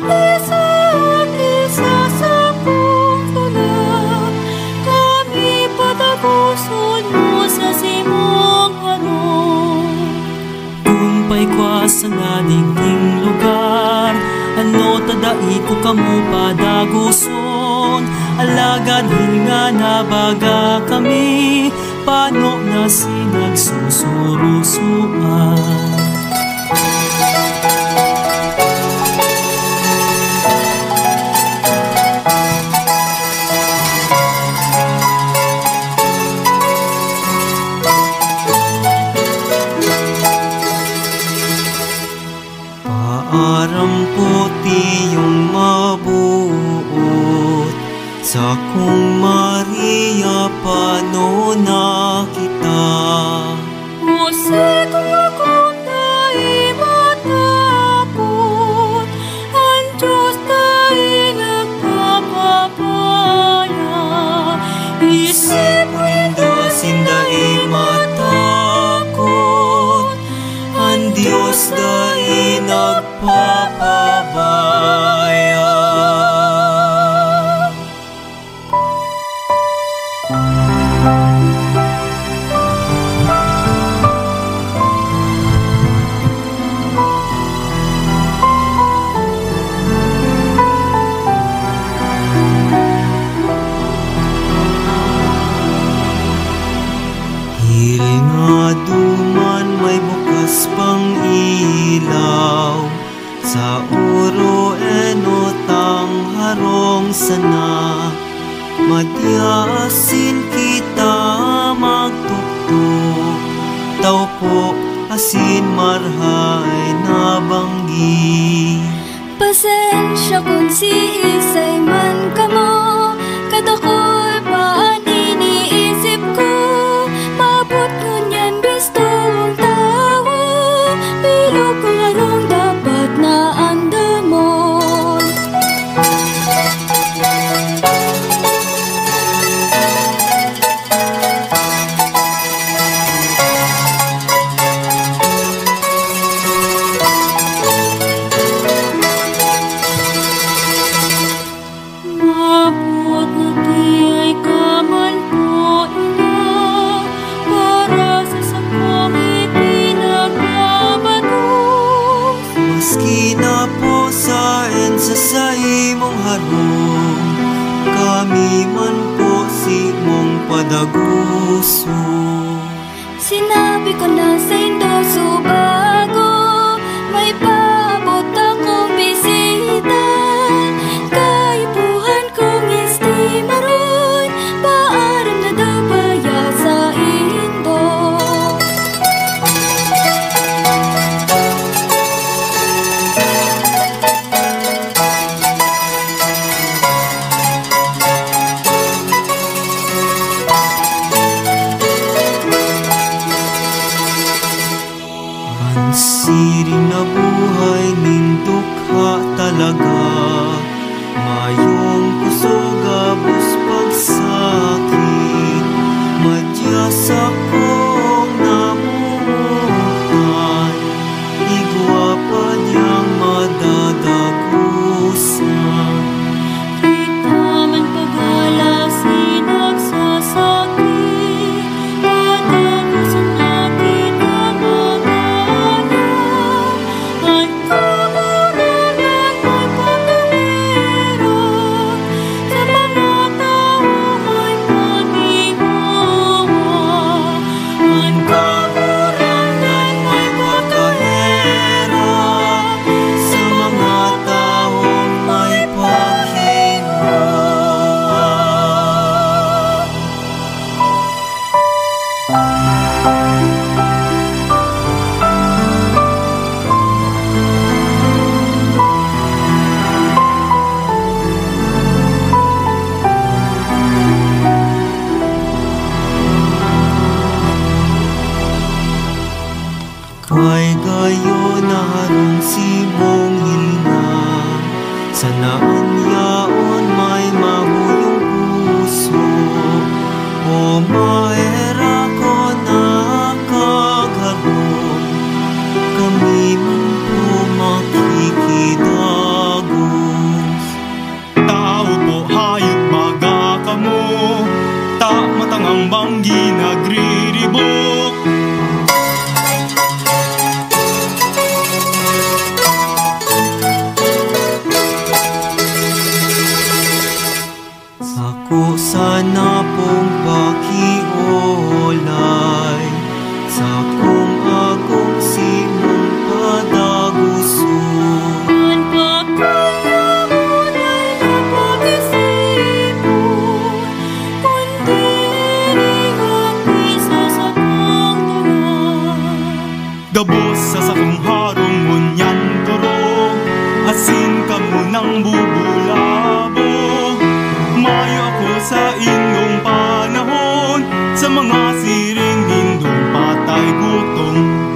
isa't isa sa pagtulak. Kami pataguson mo sa simong harong. Kumpay kwa sa nadigning lugar, ano tadai ko kamo padaguson. Alagad hinga na baga kami, paano na sinagsusurusuan. Paaramputi yung mabuot sa kung Maria paano na kita. Jose, kung akong na'y matapot, ang Diyos na'y nagpapabaya. Isip mo Diyos hindi matakot, ang Diyos dahil nagpapabaya. Hilin nga duman may bukas pang ilaw, sa uro enotang harong sana. Madyasin kita magtuktok, tao po asin marhay na banggi. pasensya kung si isay man kamo, kadakoy paan iniisip ko. Maabot ngunyan bisto ang tao, bilog ko harong dapat na andamon. Maabot na di ay kaman po ina, para sa sakong ipinagbabatos. Maski na po sa imong harong, kami man po si mong padaguso. Sinabi ko na sa indoso bago may paabot akong bisita. Kaipuhan kong estimaron, paaram na daw baya sa indo. Ang siring na buhay nindukha talaga, mayong kusog abos pagsakit. Madyas akong namumuhan, igwa pa niyang madadagusan. Kita man pagwala sinagsasakit, padagusan na kita magalang. Ang kagurangan ay pagkahirap, sa mga tao ay pag-iwawa. Ang kagurangan ay Pagkahirap sa mga taong may paghinga. Kay gayo na harong si mong hilna, sa naanyaon may mahuyong puso. O maera ko na kagharong, kami man po makikidago. ang banggi nagriribok. Sako sana pong pakiolay, sakong akong simong padaguson. Ang pagkayaman ay napag-isipon, kundi ringang isa sa kong tulang. Gabos sa sakong harong ngunyan turong, asin ka munang bubulabog. Mayo ako sa inyong panahon, sa mga siring nindong patay gutom.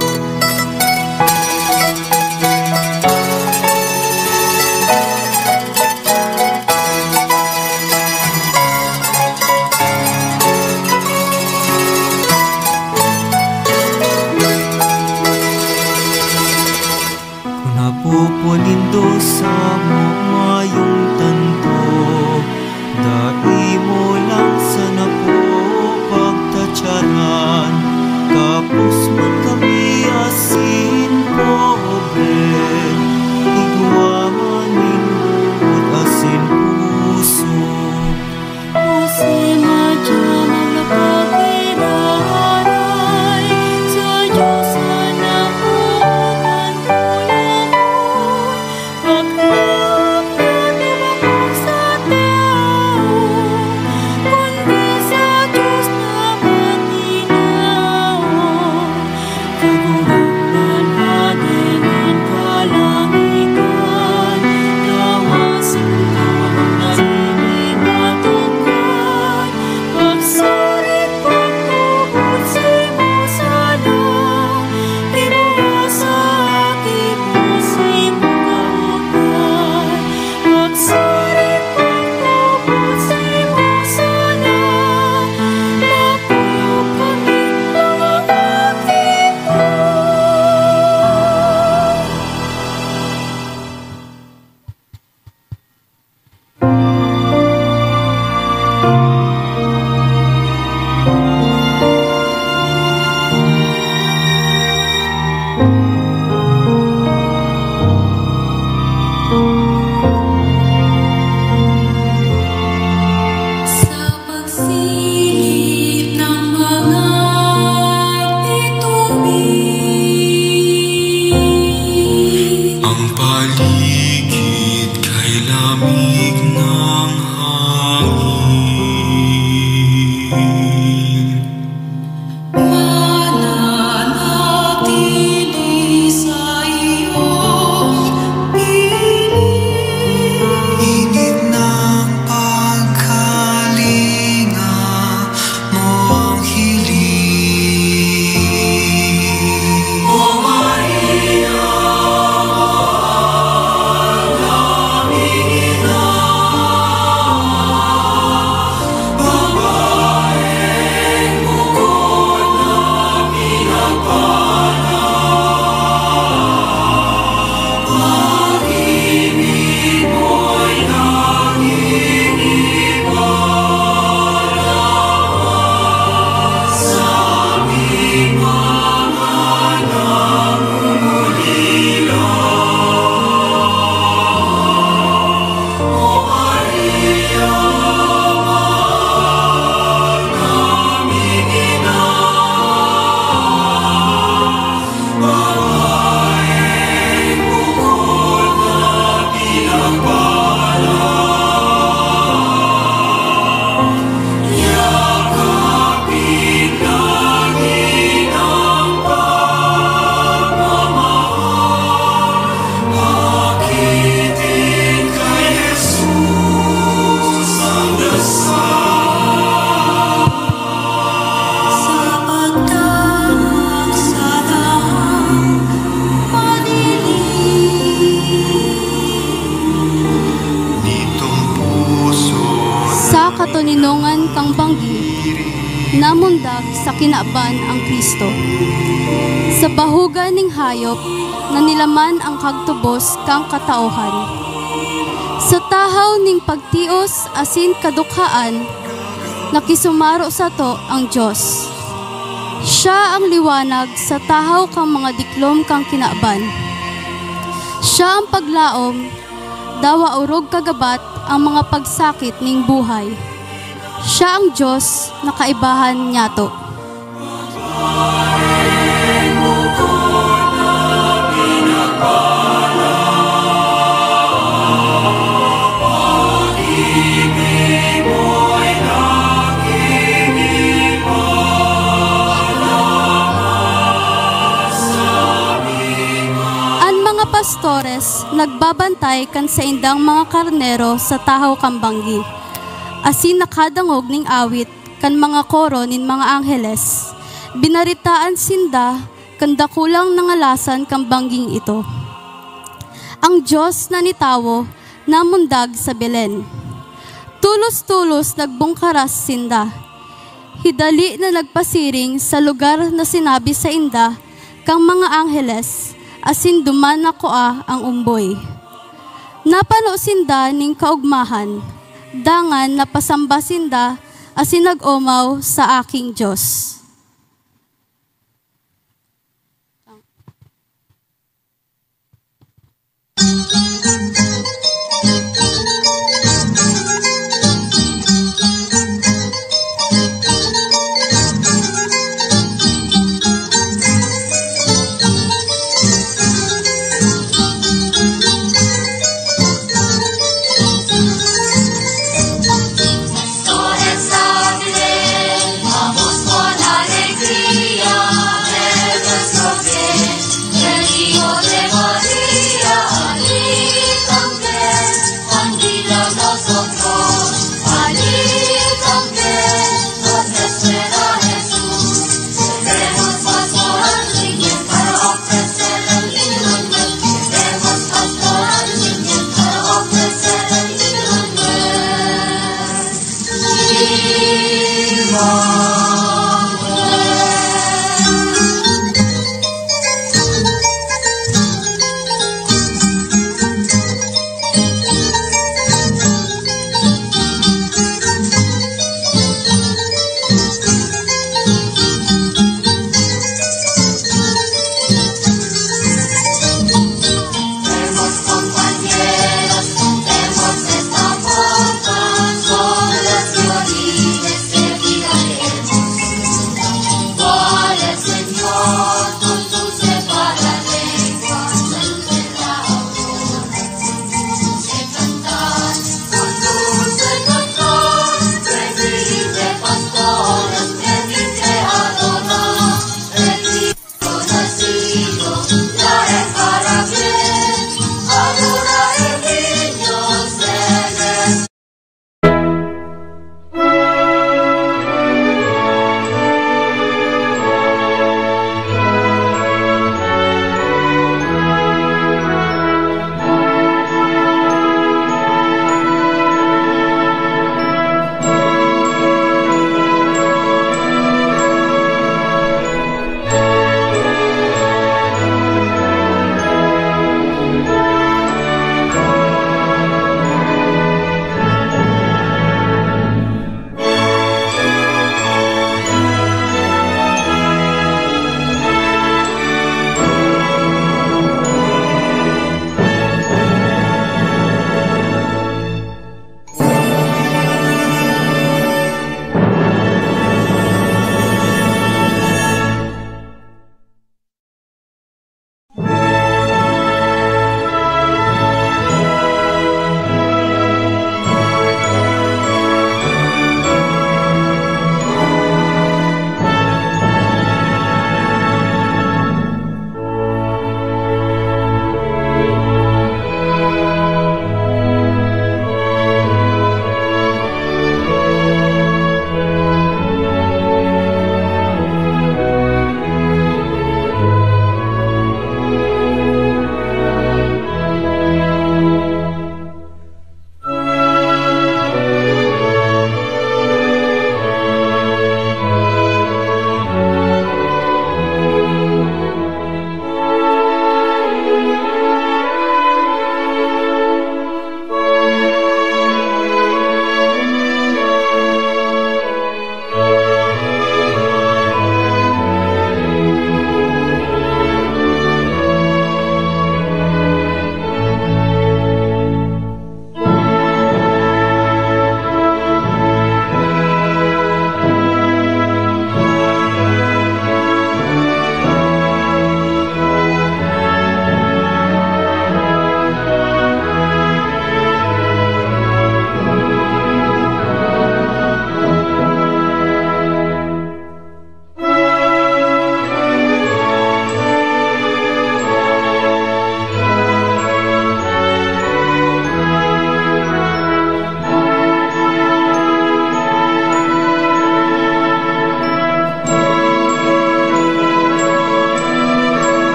Kung napupulindo sa mayong tanto, dai mo lang sana po pagtatsaran. Kapos man kami asin pobre, igwaman ninyo asin puso. Kasi madya malapag-iraray, sa Diyos na ukan kulamon. Paglap na naman sa tao, kundi sa Diyos naman ginaon. Kagulangan natin ang kalangitan, lawasin ka ang narinig at tungkad. Pagsalit pagtubod sa imo sana, ibuhos sa aking puso imo kautan. Pagsalit pagtubod sa imo sana, mapuyo kami mga sa pagsilip ng mga bituin. Ang paligid kay lamig ng hangin. Mananatili sa iyong piling. Init ng pagkalinga mo ang hiling. O Maria, katuninongan kang banggi, namundag sa kinaban ang Kristo. Sa bahugan ning hayop, na nilaman ang kagtubos kang katauhan. Sa tahaw ning pagtios asin kadukhaan, nakisumaro sa to ang Dios. Siya ang liwanag sa tahaw kang mga diklom kang kinaban. Siya ang paglaom, dawa urog kagabat ang mga pagsakit ning buhay. Siya ang Diyos na kaibahan niyato. Pastores nagbabantay kan sa indang mga karnero sa tahaw kambanggi. Asin nakadangog ning awit kan mga koro nin mga angheles. Binaritaan sinda kan dakulang nangalasan kambangging ito. Ang Diyos na nitawo namundag sa Belen. Tulos-tulos nagbungkaras sinda. Hidali na nagpasiring sa lugar na sinabi sa inda kang mga angheles. Asin duman ako ang umboy. Napano sinda ning kaugmahan, dangan napasamba sinda asin nag-umaw sa aking Diyos.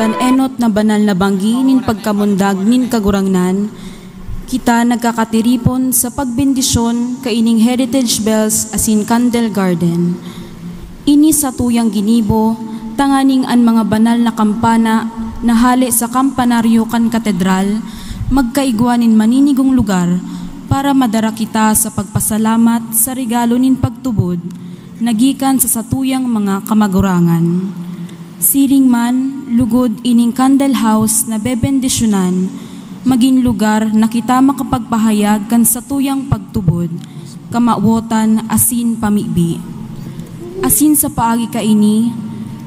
kan enot na banal na banggi nin pagkamundag nin kagurangnan, kita nagkakatiripon sa pagbendisyon kaining Heritage Bells asin Candle Garden. Ini sa tuyang ginibo, tanganing an mga banal na kampana na hali sa kampanaryo kan katedral, magkaigwanin maninigong lugar para madara kita sa pagpasalamat sa regalo nin pagtubod, nagikan sa satuyang mga kamagurangan. Siring man, lugod ining Candle House na bebendisyonan, maging lugar na kita makapagpahayag kan satuyang pagtubod, kamawotan asin pamibi. Asin sa paagi kaini,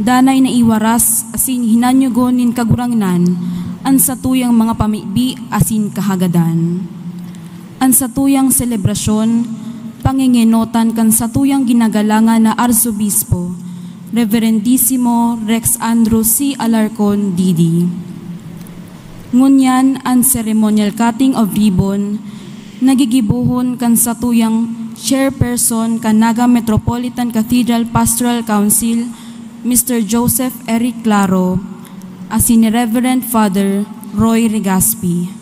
danay na iwaras asin hinanyugon nin kagurangnan, an satuyang mga pamibi asin kahagadan. An satuyang selebrasyon, pangingenotan kan satuyang ginagalangan na Arsobispo, Reverendissimo Rex Andrew C. Alarcon, D.D. Ngunyan ang ceremonial cutting of ribbon, nagigibuhon kan satuyang chairperson kan Naga Metropolitan Cathedral Pastoral Council, Mr. Joseph Eric Claro, asin ni Reverend Father Roy Regaspi.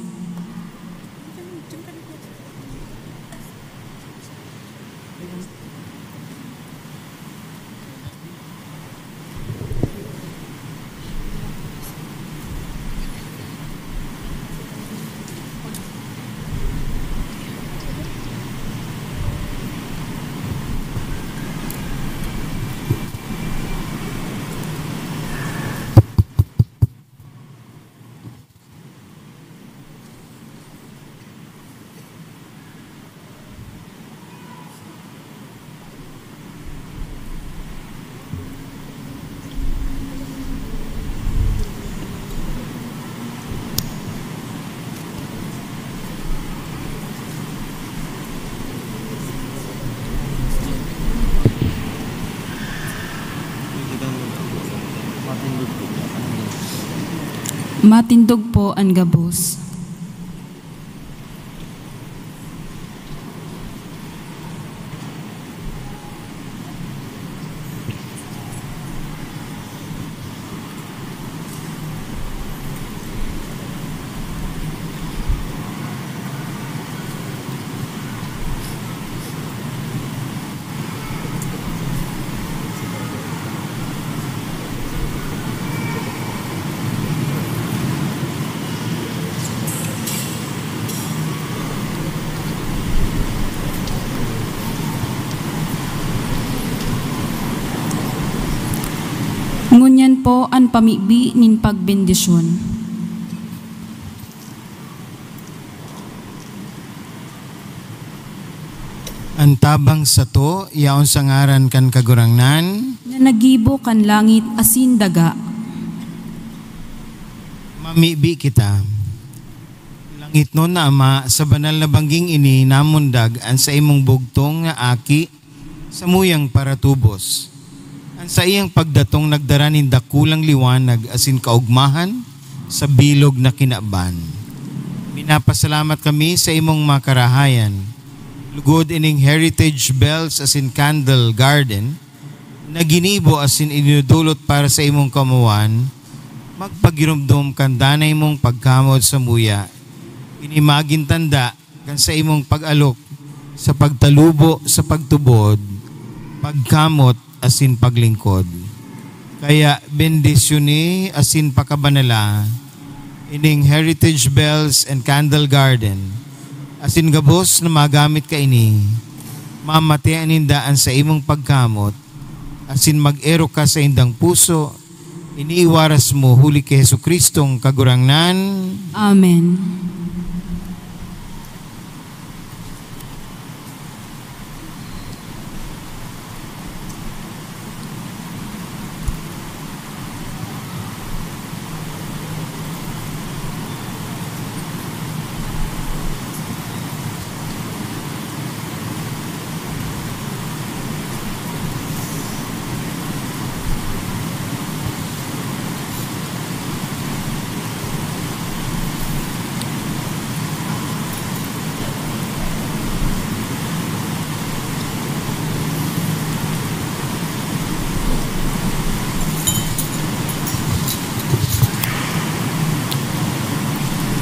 Matindog po ang gabos. Ngunyan po ang pamibi nin pagbendisyon. Antabang sa to, yaon sa ngaran kan kagurangnan, Na nagibo kan langit asin daga. mamibi kita. Langit no na ama, sa banal na bangging ini namundag ang sa imong bugtong nga aki sa muyang paratubos. Ang sa iyang pagdatong nagdara nin dakulang liwanag asin kaugmahan sa bilog na kinaban. Minapasalamat kami sa imong makarahayan. Lugod ining Heritage Bells asin Candle Garden na ginibo asin inudulot para sa imong kamuan, magpagirumdum kan danay mong pagkamot sa muya. Inimagin tanda kan sa imong pag-alok sa pagtalubo sa pagtubod, pagkamot asin paglingkod. Kaya bendisyoni asin pakabanala ining Heritage Bells and Candle Garden asin gabos na magamit ka ini, mamatian indaan sa imong pagkamot asin mag-ero ka sa indang puso, iniiwaras mo huli kay Jesucristong kagurangnan. Amen.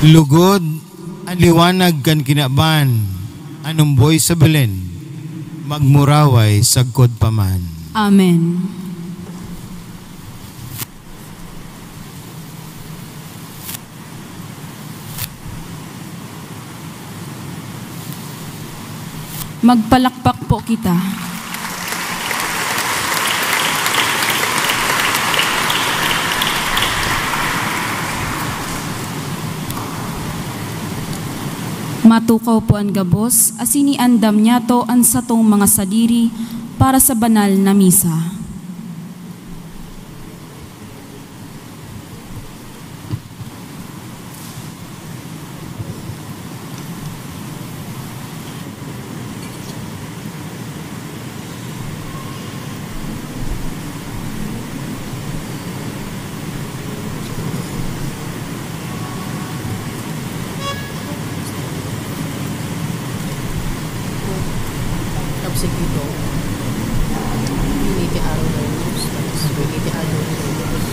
Lugod, aliwanag kan kinaban, anumboy sa Belen, magmuraway sagkod paman. Amen. Magpalakpak po kita. Matukaw po ang gabos, asini andam niya to ang satong mga sadiri para sa banal na misa. Dito, uniti araw na Diyos, uniti araw na Diyos,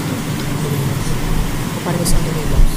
parang sa ano na Diyos.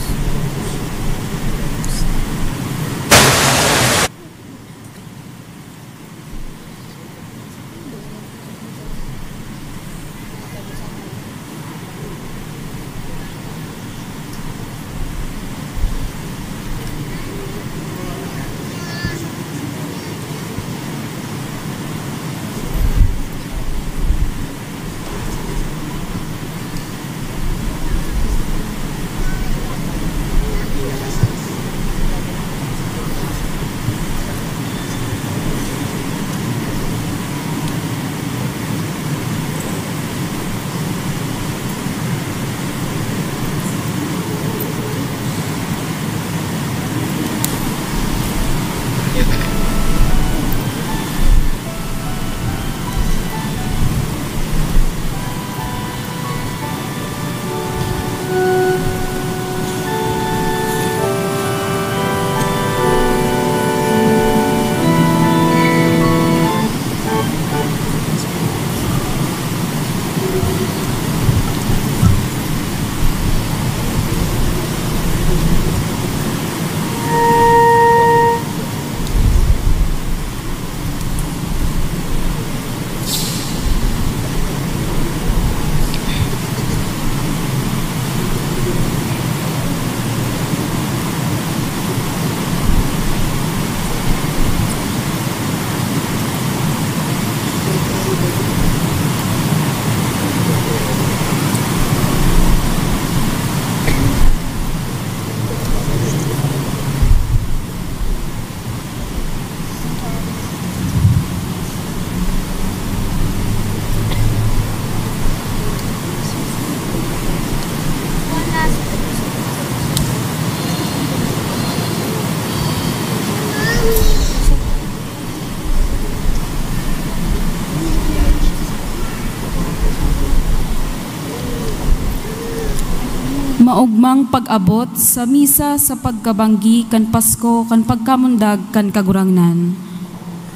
Maugmang pag-abot sa misa sa pagkabanggi kan Pasko kan pagkamundag kan kagurangnan.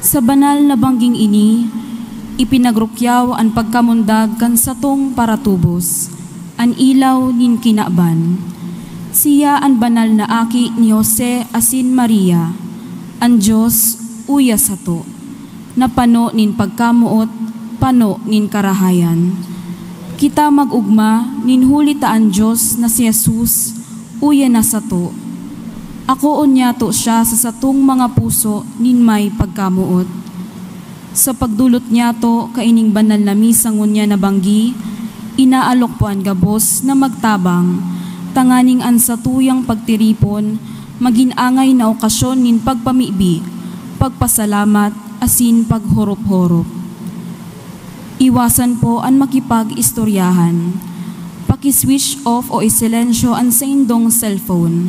Sa banal na bangging ini, ipinagrukyaw ang pagkamundag kan satong paratubos, an ilaw nin kinaban. Siya ang banal na aki ni Jose asin Maria, ang Diyos uya sato, na pano nin pagkamuot, pano nin karahayan. Kita magugma, ninhulitaan Diyos na si Jesus, uya na sato. Ako unyato siya sa satong mga puso, nin may pagkamuot. Sa pagdulot niya to, kaining banal na misang unya na banggi, inaalok po ang gabos na magtabang, tanganing an satuyang pagtiripon, maginangay na okasyon nin pagpamibi, pagpasalamat, asin paghorop-horop. Iwasan po ang makipag-istoryahan. Paki-switch off o isilensyo ang sa indong cellphone.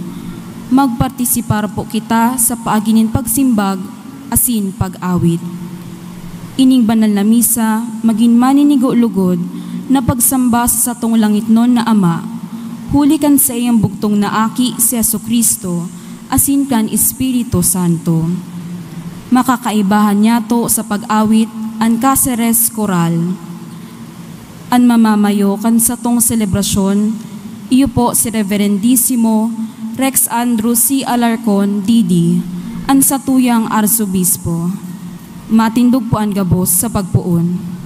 Magpartisipar po kita sa paaginin pagsimbag, asin pag-awit. Ining banal na misa, maging maninigo-lugod na pagsamba sa satong langit non na Ama, huli kan sa iyang bugtong na aki si Jesucristo, asin kan Espiritu Santo. Makakaibahan niya to sa pag-awit ang Caceres Choral. Ang mamamayo kan sa tong selebrasyon, iyo po si Reverendissimo Rex Andrew C. Alarcon, D.D., ang satuyang Arsobispo. Matindog po ang gabos sa pagpuon.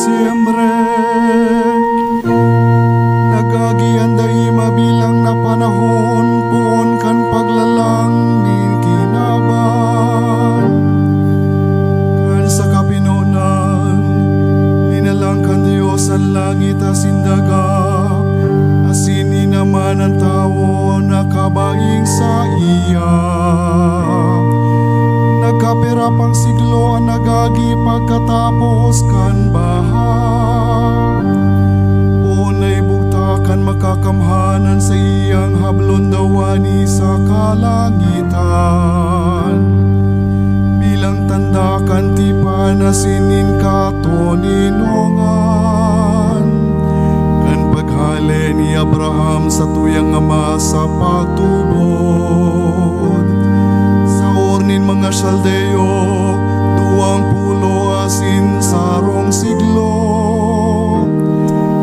Disyembre. Nagagian dahi mabilang na panahon poon kan paglalang nin kinaban. Kan sa kapinunan, ninalang kan Diyos ang langit asin daga, asin naman ang tao nakabaing sa iya. Nagkapira pang siglo ang nagagi pagkatapos kan baha. Unay bugtakan makakamhanan sa iyang hablon dawani sa kalangitan. Bilang tanda kan tipa na sinin katoninongan. Kan paghali ni Abraham sa tuyang ama sa pagtubod. Mga Saldeo, 20 asin sarong siglo.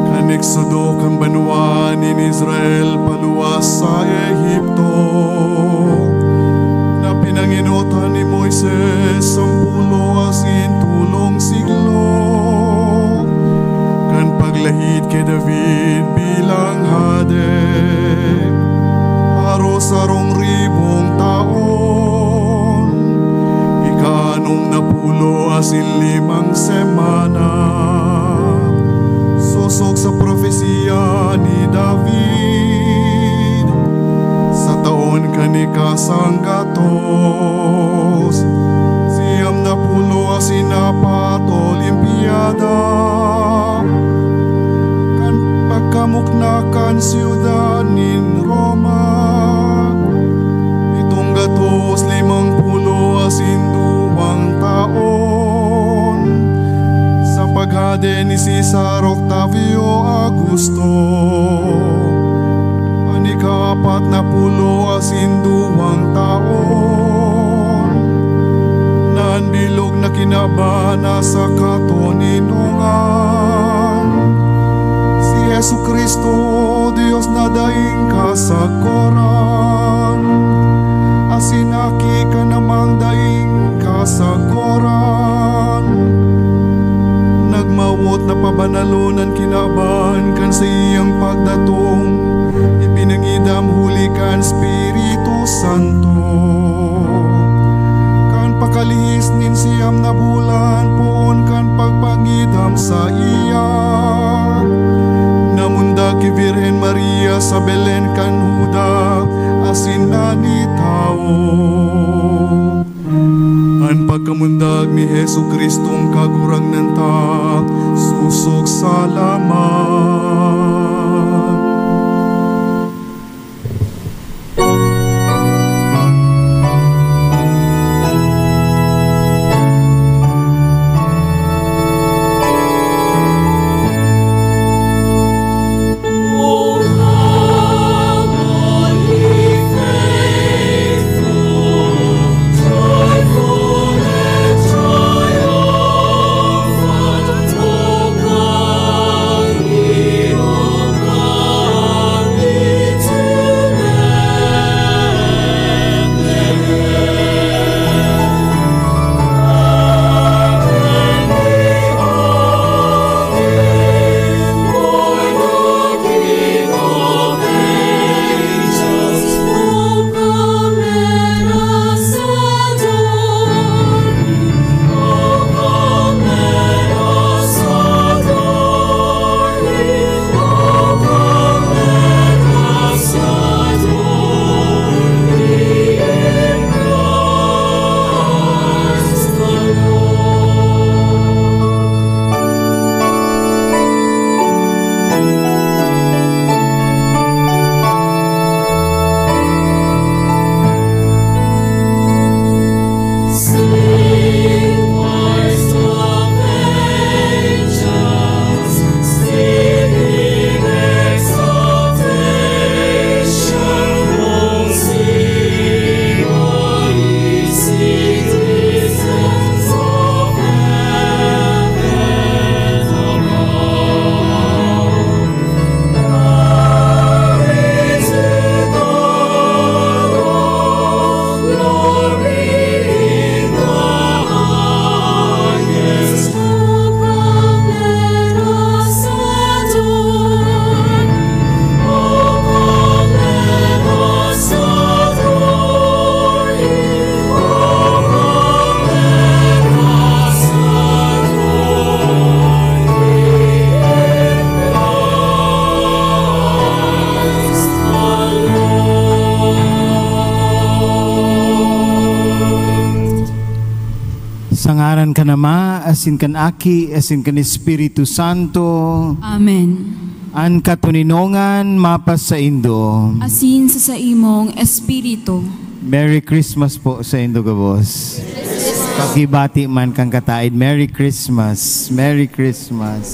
Kan eksodo kan banwa ni Israel paluwas sa Ehipto. Na pinanginutan ni Moises 10 asin 3 siglo. Kan paglahid kay David bilang hade. Aros sarong 1,000 taon. Kanong napulo asin 5 semana. Sosok sa profesiya ni David. Sa taon kanikasang gatos. Siyam napulo asin 4 Olimpiada. Kan pagkamuknakan siyudad nin Roma. 750 asin 2 taon sa paghade ni Cesar Octavio Augusto. Ani ka-4 na 10 asin 2 taon naan bilog na kinabana sa katoninongan. Si Yesu Kristo Dios na daing kasagoran. Asinaki ka namang daing kasagoran. Nagmawot na pabanalunan kinaban kan sa iyang pagdatong. Ipinangidam huli kan Espiritu Santo. Kan pakalihis nin siyam na bulan poon kan pagpangidam sa iya. Namunda ki Virgen Maria sa Belen kan Huda asin ni tao. An pagkamundag ni Hesu Kristong kagurang nanta, susok salamat. Oh Ngaran ka nama, asin kan Aki, asin kan Espiritu Santo. Amen. An katuninongan mapas sa Indo. Asin sa imong espiritu. Merry Christmas po sa Indo, gabos. Pakibati man kang kataid. Merry Christmas. Merry Christmas.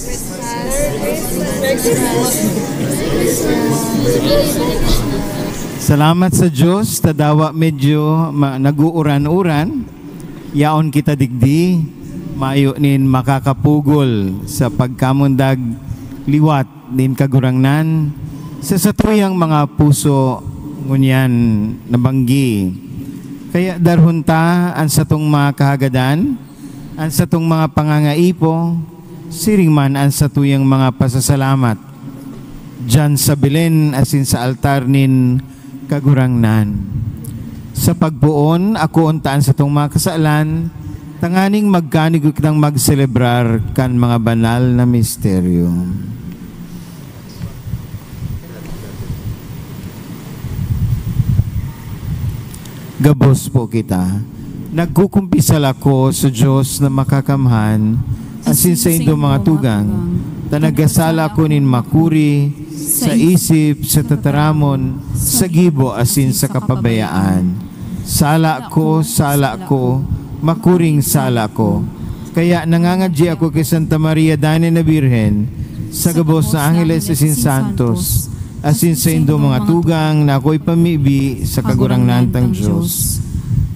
Salamat sa Diyos. Tadawa medyo nag-uuran-uran. Yaon kita digdi. Maayo nin makakapugol sa pagkamundag liwat din kagurangnan sa satuyang mga puso ngunyan nabanggi. Kaya darhunta ang satong mga kahagadan, ang satong mga pangangaipo, siring man ang satuyang mga pasasalamat. Diyan sa Belen asin sa altar nin kagurangnan. Sa pagbuon, ako untaan sa itong mga kasaalan, tanganing magkanig kitang magselebrar kan mga banal na misteryo. Gabos po kita. Nagkukumpisal ako sa Diyos na makakamhan, asin sa indo mga tugang, tanagasala ko nin makuri, sa isip, sa tataramon, sa gibo, asin sa kapabayaan. Sala ko, makuring sala ko. Kaya nangangadji ako kay Santa Maria Dane na Birhen, sa gabos na Angeles asin Santos, asin sa indo mga tugang na ako'y pamibi sa kagurangnan tang Diyos.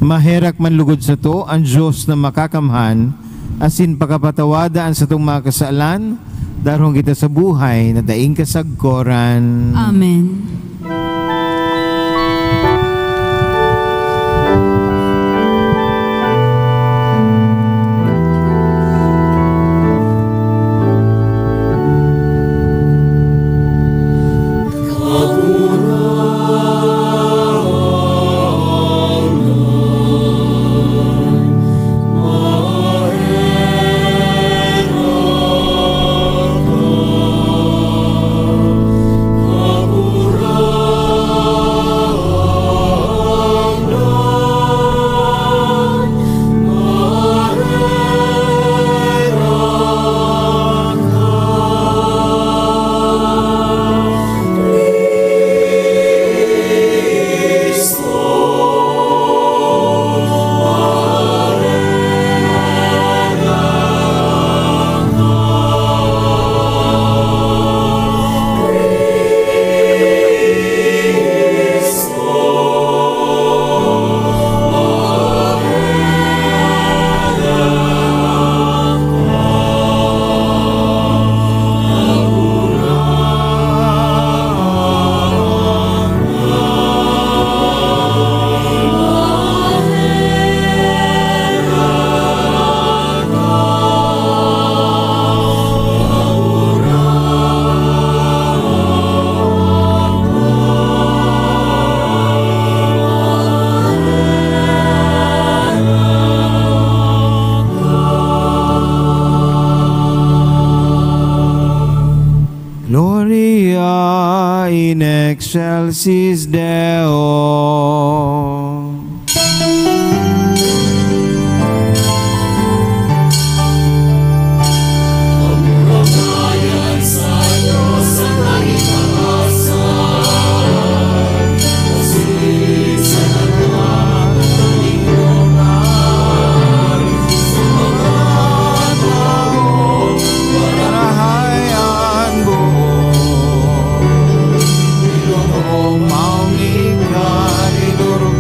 Maherak man lugod sa to, ang Diyos na makakamhan, asin pakapatawadaan sa itong mga kasalan, darong kita sa buhay na daing kasagkoran. Amen. Gloria in excelsis Deo. Maungi ka iduruk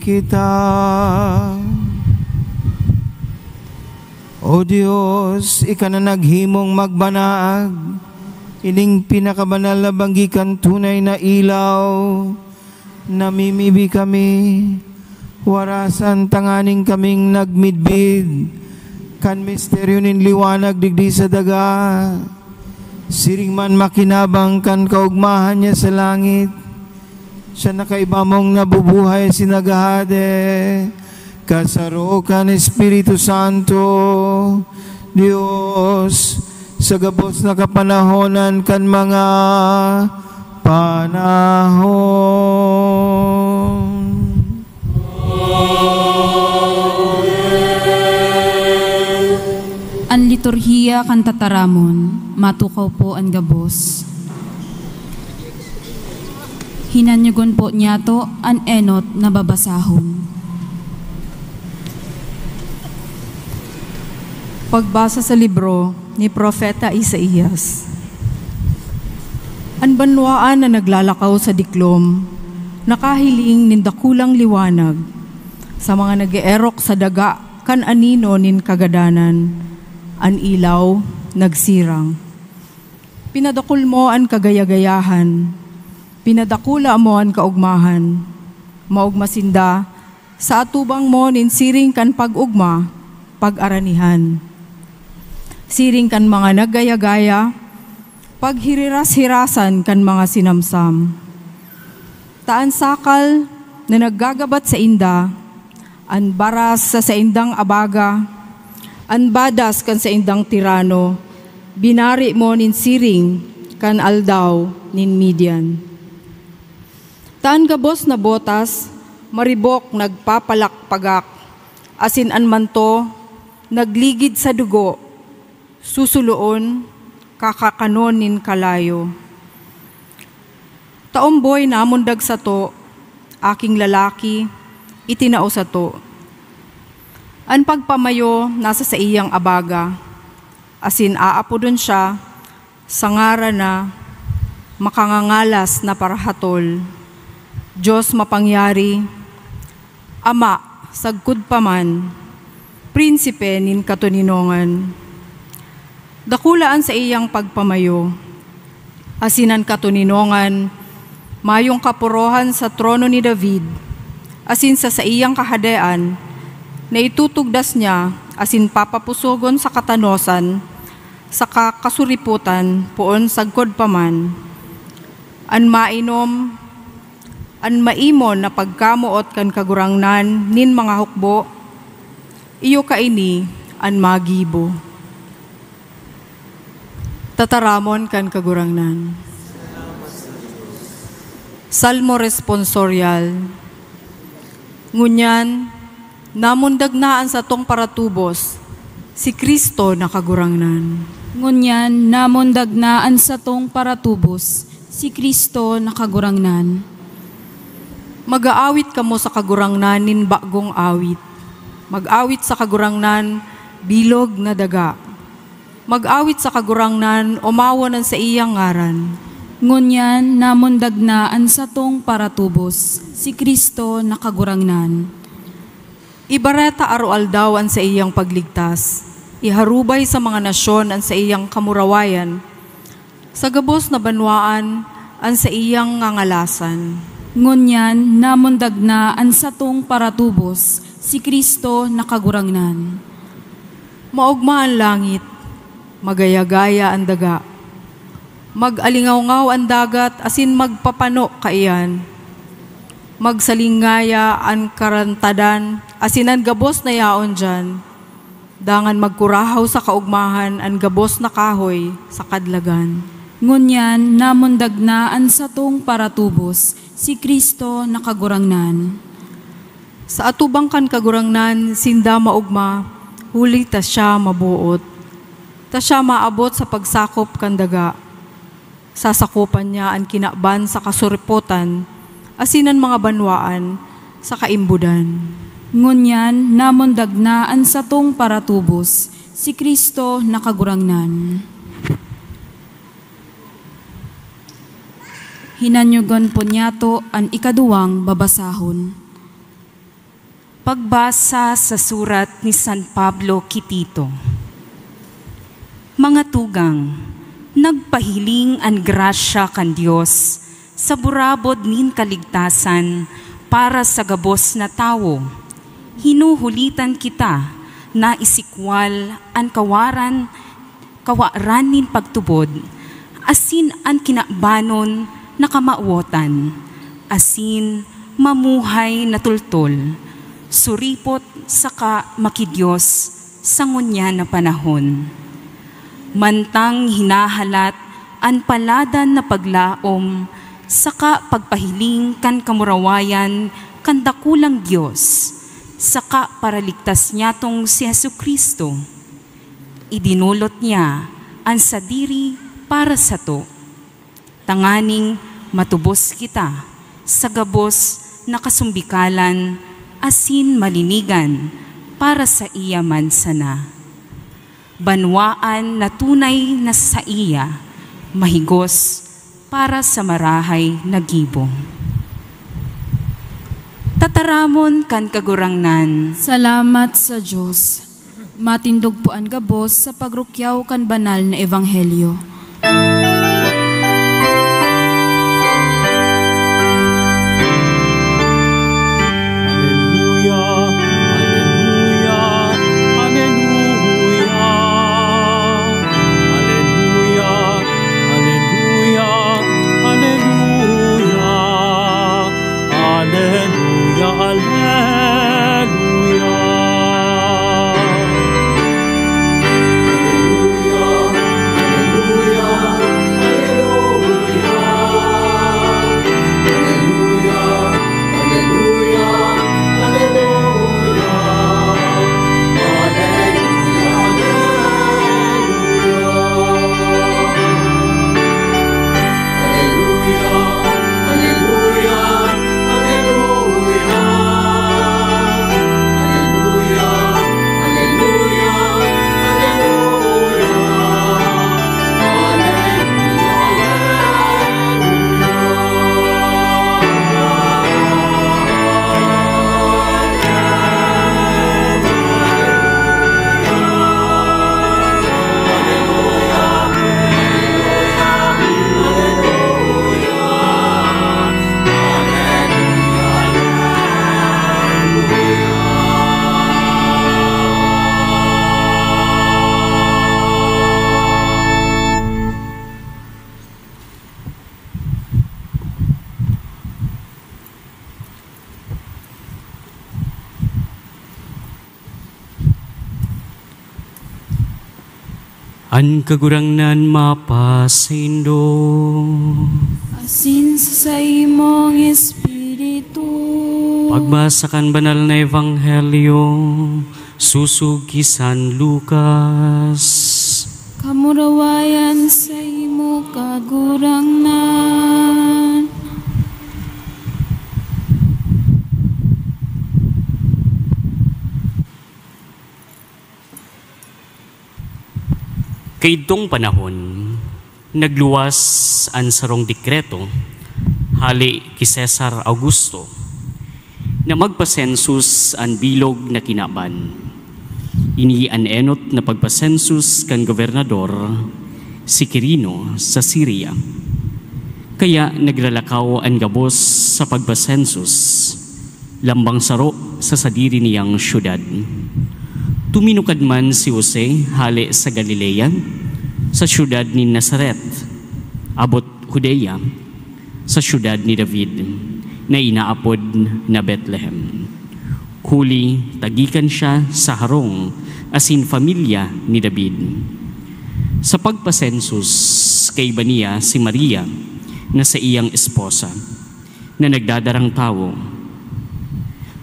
kita. O Diyos, ika na naghimong magbanaag, ining pinakabanal na banggikan tunay na ilaw, namimibi kami, warasan tanganing kaming nagmidbid, kan misteryo nin liwanag digdi sa daga, siring man makinabang kan kaugmahan niya sa langit, siya nakaibamong nabubuhay sinagahade, kasaro kan Espiritu Santo, Diyos, sa gabos na kapanahonan kan mga panahon. An liturhiya kan tataramon, matukaw po ang gabos. Hinanyugon po niyato an enot na babasahon. Pagbasa sa libro ni Propeta Isaías. An banwaan na naglalakaw sa diklom, nakahiling nin dakulang liwanag, sa mga nag-eerok sa daga kan anino nin kagadanan, an ilaw nagsirang. Pinadakul mo an kagayagayahan, pinadakula mo an kaugmahan, maugmasinda, sa atubang mo nin siring kan pag-ugma, pag-aranihan. Siring kan mga naggaya-gaya, paghiriras-hirasan kan mga sinamsam. Taan sakal na naggagabat sa inda, an baras sa indang abaga, an badas kan sa indang tirano, binari mo nin siring kan aldaw nin Midian. Taan gabos na botas, maribok nagpapalakpagak, asin an manto, nagligid sa dugo, susuloon, kakakanon nin kalayo. Taomboy namundag sa to, aking lalaki, itinao sa to. An pagpamayo nasa sa iyang abaga, asin aapo dun siya, sangara na, makangangalas na parahatol. Diyos mapangyari, Ama, sagkud paman, prinsipe nin katuninongan. Dakulaan sa iyang pagpamayo, asinan katuninongan, mayong kapurohan sa trono ni David, asin sa iyang kahadean, na itutugdas niya, asin papapusogon sa katanosan, sa kakasuriputan, poon sagkod paman, an mainom, an maimon na pagkamuot kan kagurangnan, nin mga hukbo, iyo kaini, an magibo. Tataramon kan kagurangnan. Salmo responsorial. Ngunyan, namundagnaan sa tong paratubos, si Kristo na kagurangnan. Ngunyan, namundagnaan sa tong paratubos, si Kristo na kagurangnan. Mag-aawit kamo sa kagurangnan nin bagong awit. Mag-awit sa kagurangnan, bilog na daga. Mag-awit sa kagurangnan, umawanan sa iyang ngaran. Ngunyan, namundagnaan sa tong paratubos, si Kristo na kagurangnan. Ibareta arualdawan sa iyang pagligtas, iharubay sa mga nasyon ang sa iyang kamurawayan, sa gabos na banwaan ang sa iyang ngangalasan. Ngunyan, namundagnaan sa tong paratubos, si Kristo na kagurangnan. Maugma ang langit, magayagaya ang daga. Mag-alingaw-ngaw ang dagat, asin magpapano kaiyan. Magsalingaya ang karantadan, asin ang gabos na yaon dyan. Dangan magkurahaw sa kaugmahan, ang gabos na kahoy sa kadlagan. Ngunyan, namundagnaan sa tong paratubos, si Kristo na kagurangnan. Sa atubang kan kagurangnan, sinda maugma, huli ta siya mabuot. Ta siya maabot sa pagsakop kandaga. Sasakupan niya ang kinakban sa kasuripotan, asinan mga banwaan sa kaimbudan. Ngunyan, namundagnaan sa tong paratubos, si Kristo na kagurangnan. Hinanyugan po niyato ang ikaduwang babasahon. Pagbasa sa surat ni San Pablo kay Tito. Mga tugang, nagpahiling an grasya kan Dios sa burabod nin kaligtasan para sa gabos na tao. Hinuhulitan kita na isikwal an kawaran nin pagtubod, asin an kinabanon na kamauotan, asin mamuhay na tultol, suripot saka makidyos sa ngunya na panahon. Mantang hinahalat an paladan na paglaom, saka pagpahiling kan kamurawayan kan dakulang Diyos, saka paraligtas niya tong si Jesucristo. Idinulot niya ang sadiri para sa to. Tanganing matubos kita sa gabos na kasumbikalan, asin malinigan para sa iya man sana. Banwaan na tunay na sa iya, mahigos para sa marahay na gibong. Tataramon kan kagurangnan. Salamat sa Diyos. Matindog po ang gabos sa pagrukyaw kan banal na ebanghelyo. An kagurangnan mapasindo, Asin sa imong espiritu. pagbasa kan banal na ebanghelyo, susugi San Lucas. Kamurawayan sa imo kagurangnan. Kaidtong panahon, nagluwas ang sarong dekreto hali ki Cesar Augusto na magpasensus ang bilog na kinaban. Ini an enot na pagpasensus kan gobernador si Quirino sa Syria. Kaya naglalakaw ang gabos sa pagpasensus lambang saro sa sadiri niyang syudad. Tuminukad man si Jose hali sa Galilea, sa syudad ni Nazaret, abot Judea, sa syudad ni David, na inaapod na Bethlehem. Huli, tagikan siya sa harong, asin familia ni David. Sa pagpasensus, kay iba niya si Maria, na sa iyang esposa, na nagdadarang tao.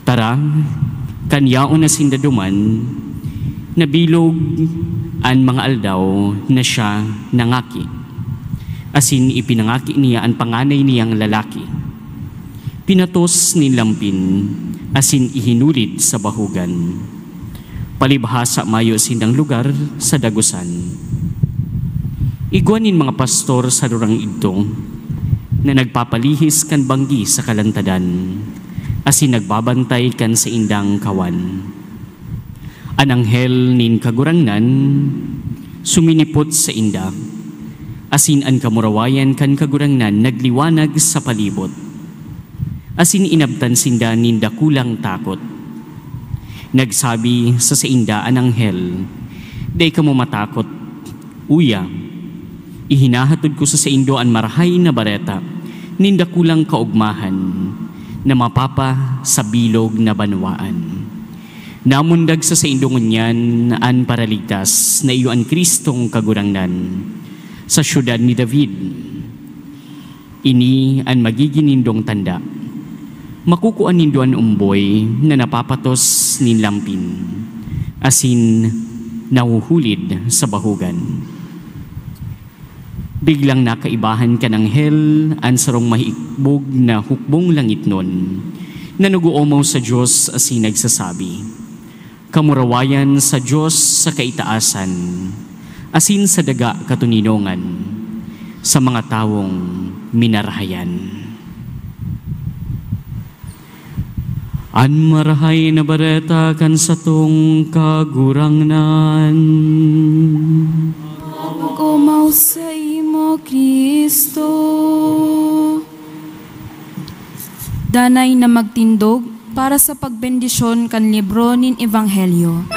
Tara, kanyaon na sindaduman, nabilog ang mga aldaw na siya nangaki. Asin ipinangaki niya ang panganay niyang lalaki. Pinatos ni lampin, asin ihinulit sa bahugan. Palibhasa mayo sindang lugar sa dagusan. Iguanin mga pastor sa durang ito na nagpapalihis kan banggi sa kalantadan. asin nagbabantay kan sa indang kawan. An anghel nin kagurangnan, suminipot sa inda, asin an kamurawayan kan kagurangnan nagliwanag sa palibot. Asin inabtan sinda nin dakulang takot. Nagsabi sa inda an anghel, "Day ka mo matakot, uya, ihinahatod ko sa indo an marahay na bareta, nin dakulang kaugmahan, na mapapa sa bilog na banwaan. Namundag sa indongon yan an paraligtas na iyo an Kristong kagurangnan sa syudad ni David. Ini an magiging nindong tanda. Makukuan nindo an umboy na napapatos nin lampin, asin nahuhulid sa bahugan." Biglang nakaibahan ka ng hel an sarong mahikbog na hukbong langit nun, na naguomaw sa Diyos asin nagsasabi, "Kamurawayan sa Diyos sa kaitaasan, asin sa daga katuninongan, sa mga tawong minarahayan." An marahay na bareta kan sa tong kagurangnan. Pag-umaw sa imo, Kristo. Danay na magtindog para sa pagbendisyon kan libro nin Ebanghelyo.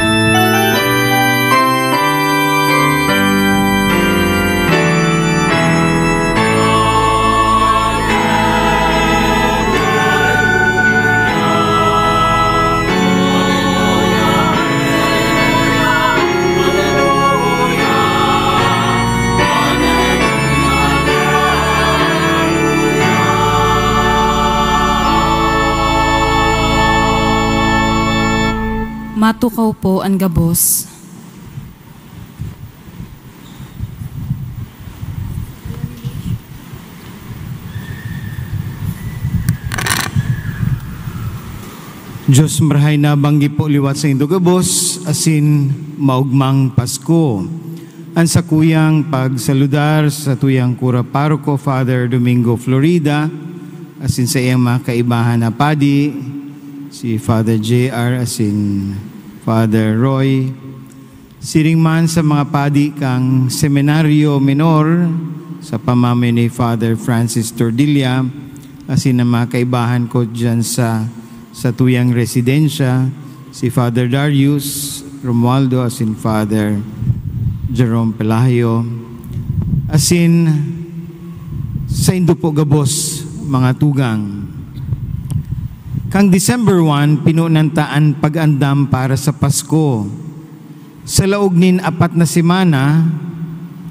Matukaw po ang gabos. Diyos marahay na banggi po liwat sa indo gabos, asin maugmang Pasko. Ang sakuyang pagsaludar sa tuyang Kura Paroko Father Domingo Florida, asin sa iyang mga kaibahan na padi, si Father J.R. asin Father Roy, siring man sa mga padi kang Seminaryo Minor sa pamamay ni Father Francis Tordilla, asin ang mga kaibahan ko dyan sa tuyang residensya, si Father Darius Romualdo, asin Father Jerome Pelayo, asin sa indo po gabos mga tugang. Kang December 1, pinunantaan pag-andam para sa Pasko. Sa laog nin 4 na semana,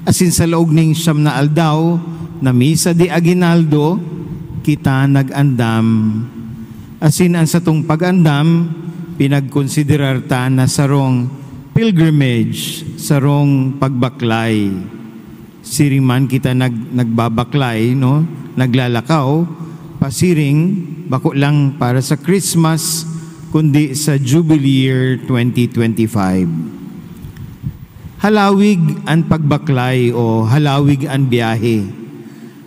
asin sa laog ning 9 na aldaw, na misa di aginaldo, kita nag-andam. Asin ang satong pag-andam, pinagkonsiderar ta na sarong pilgrimage, sarong pagbaklay. Siring kita nagbabaklay, no? Naglalakaw, pasiring, bako lang para sa Christmas, kundi sa Jubilee Year 2025. Halawig ang pagbaklay o halawig ang biyahe.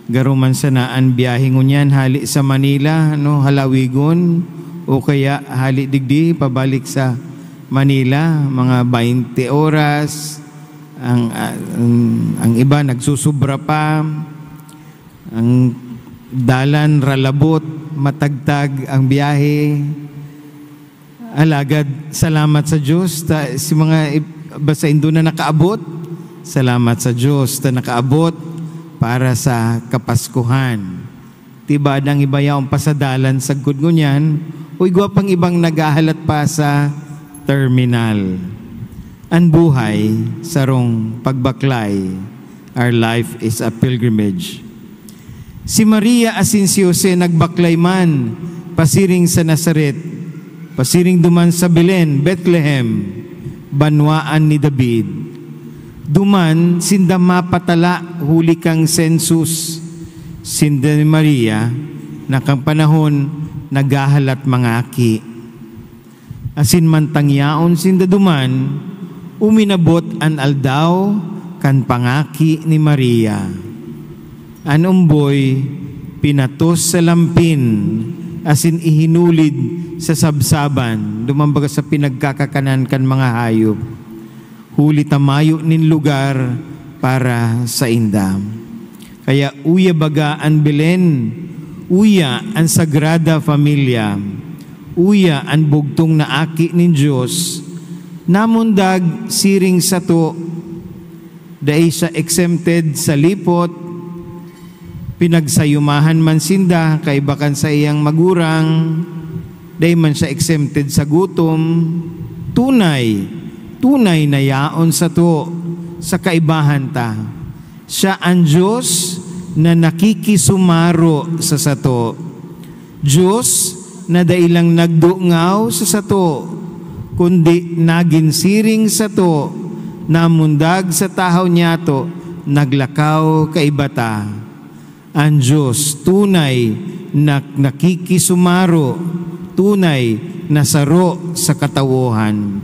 Garuman sana ang biyahe ngunyan hali sa Manila, no, halawigon, o kaya hali digdi pabalik sa Manila, mga 20 oras. Ang iba nagsusubra pa. Ang dalan ralabot, matagtag ang biyahe. Alagad, salamat sa Diyos. Si mga basta indo na nakaabot, salamat sa Diyos na nakaabot para sa Kapaskuhan. Tiba dang iba yaong pasadalan sa gudngunyan, o igwa pang ibang nagahalat pa sa terminal. Ang buhay, sarong pagbaklay, our life is a pilgrimage. Si Maria asin si Jose nagbaklay man, pasiring sa Nazaret, pasiring duman sa Belen, Bethlehem, banwaan ni David. Duman, sinda mapatala, huli kang sensus, sinda ni Maria, na kang panahon, nagahalat mga aki. Asin man tangyaon sinda duman, uminabot an aldaw, kan pangaki ni Maria. An umboy, pinatos sa lampin, asin ihinulid sa sabsaban, dumambaga sa pinagkakakanan kan mga hayop. Huli tamayo nin lugar para sa inda. Kaya uya baga ang Belen, uya ang Sagrada Familia, uya ang bugtong na aki nin Diyos, namundag siring sa to, dahil siya exempted sa lipot, pinagsayumahan man sinda, kay bakan sa iyang magurang, dahil man siya exempted sa gutom, tunay na yaon sa to, sa kaibahan ta. Siya ang Diyos na nakikisumaro sa sato. Diyos na dailang nagdungaw sa sato, kundi naginsiring sa to, namundag sa tahaw niya to, naglakaw kaibata. Ang Diyos tunay na nakikisumaro, tunay na saro sa katawuhan.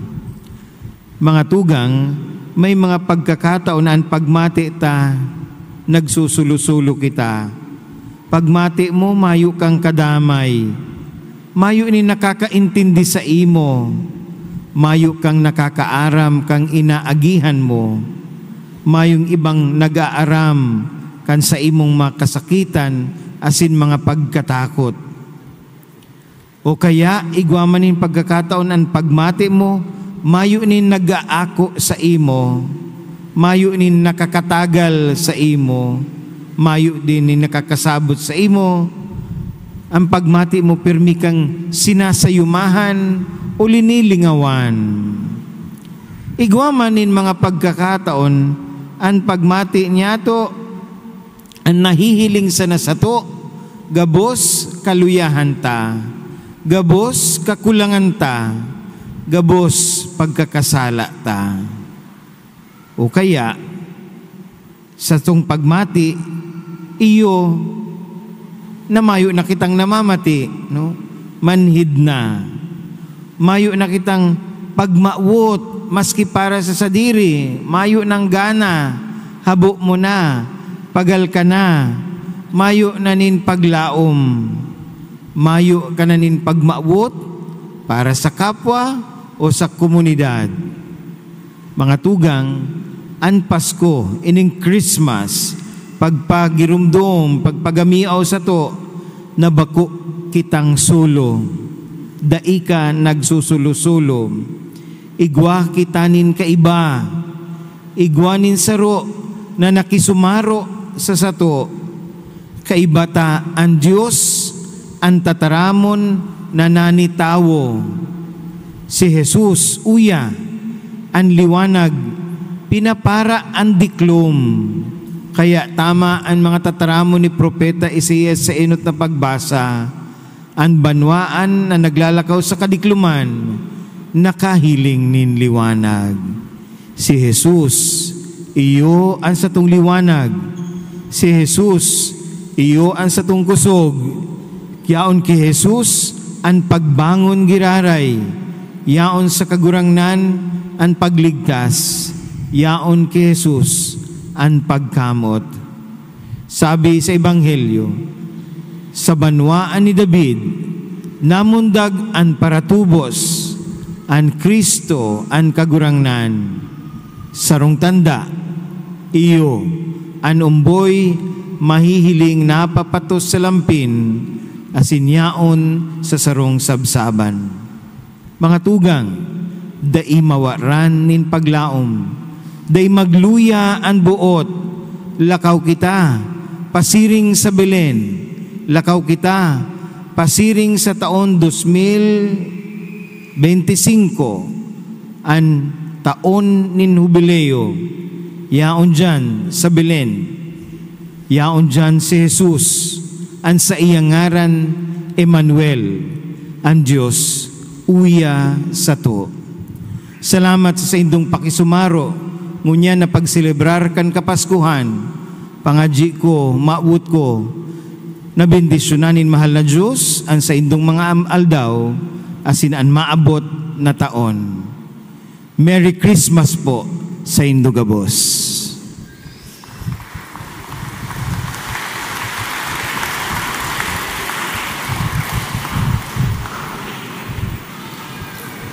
Mga tugang, may mga pagkakataon na ang pagmati ta, nagsusulo-sulo kita. Pagmati mo, mayo kang kadamay. Mayo ni nakakaintindi sa imo. Mayo kang nakakaaram kang inaagihan mo. Mayong ibang nag-aaram kan sa imong makasakitan asin mga pagkatakot. O kaya igwamanin pagkakataon ang pagmati mo, mayo ni nag-aako sa imo, mayo ni nakakatagal sa imo, mayo din ni nakakasabot sa imo. Ang pagmati mo pirmi kang sinasayumahan o linilingawan. Igwamanin mga pagkakataon ang pagmati niya to ang nahihiling sa nasato, gabos kaluyahan ta, gabos kakulangan ta, gabos pagkakasala ta. O kaya, sa tong pagmati, iyo, na mayo na kitang namamati, no? Manhid na. Mayo na kitang pagmawot, maski para sa sadiri, mayo ng gana, habo mo na, pagal ka na, mayo na nin paglaom, mayo ka na nin pagmawot, para sa kapwa o sa komunidad. Mga tugang, ang Pasko, ining Christmas, pagpagirumdom, pagpagamiaw sa to, nabako kitang sulo, daika nagsusulo-sulo, igwa kitanin kaiba, igwanin saro na nakisumaro sa sato, kaibata ang Diyos, ang tataramon na nanitawo. Si Jesus, uya, ang liwanag, pinapara ang diklom. Kaya tama ang mga tataramo ni Propeta Isaías sa inot na pagbasa, ang banwaan na naglalakaw sa kadikluman, nakahiling nin liwanag. Si Jesus, iyo ang satong liwanag. Si Jesus, iyo ang satong kusog. Yaon ki Jesus, ang pagbangon giraray. Yaon sa kagurangnan, ang pagligtas. Yaon ki Jesus, ang pagkamot. Sabi sa Ebanghelyo, sa banwaan ni David, namundag ang paratubos, ang Kristo, ang kagurangnan. Sarong tanda, iyo, ang umboy, mahihiling napapatos sa lampin, asinyaon sa sarong sabsaban. Mga tugang, dai mawaran nin paglaom, dai magluya ang buot, lakaw kita, pasiring sa Belen, lakaw kita, pasiring sa taon 2025, ang taon nin hubileo, yaon dyan sa Belen, yaon dyan si Jesus, ang sa iyang ngaran, Emmanuel, ang Diyos, uya sa to. Salamat sa indong pakisumaro, ngunya na pagselebrar kan kapaskuhan, pangadji ko, maawot ko, na bendisyonanin mahal na Diyos, ang sa indong mga aldaw, asin ang maabot na taon. Merry Christmas po sa Indogabos.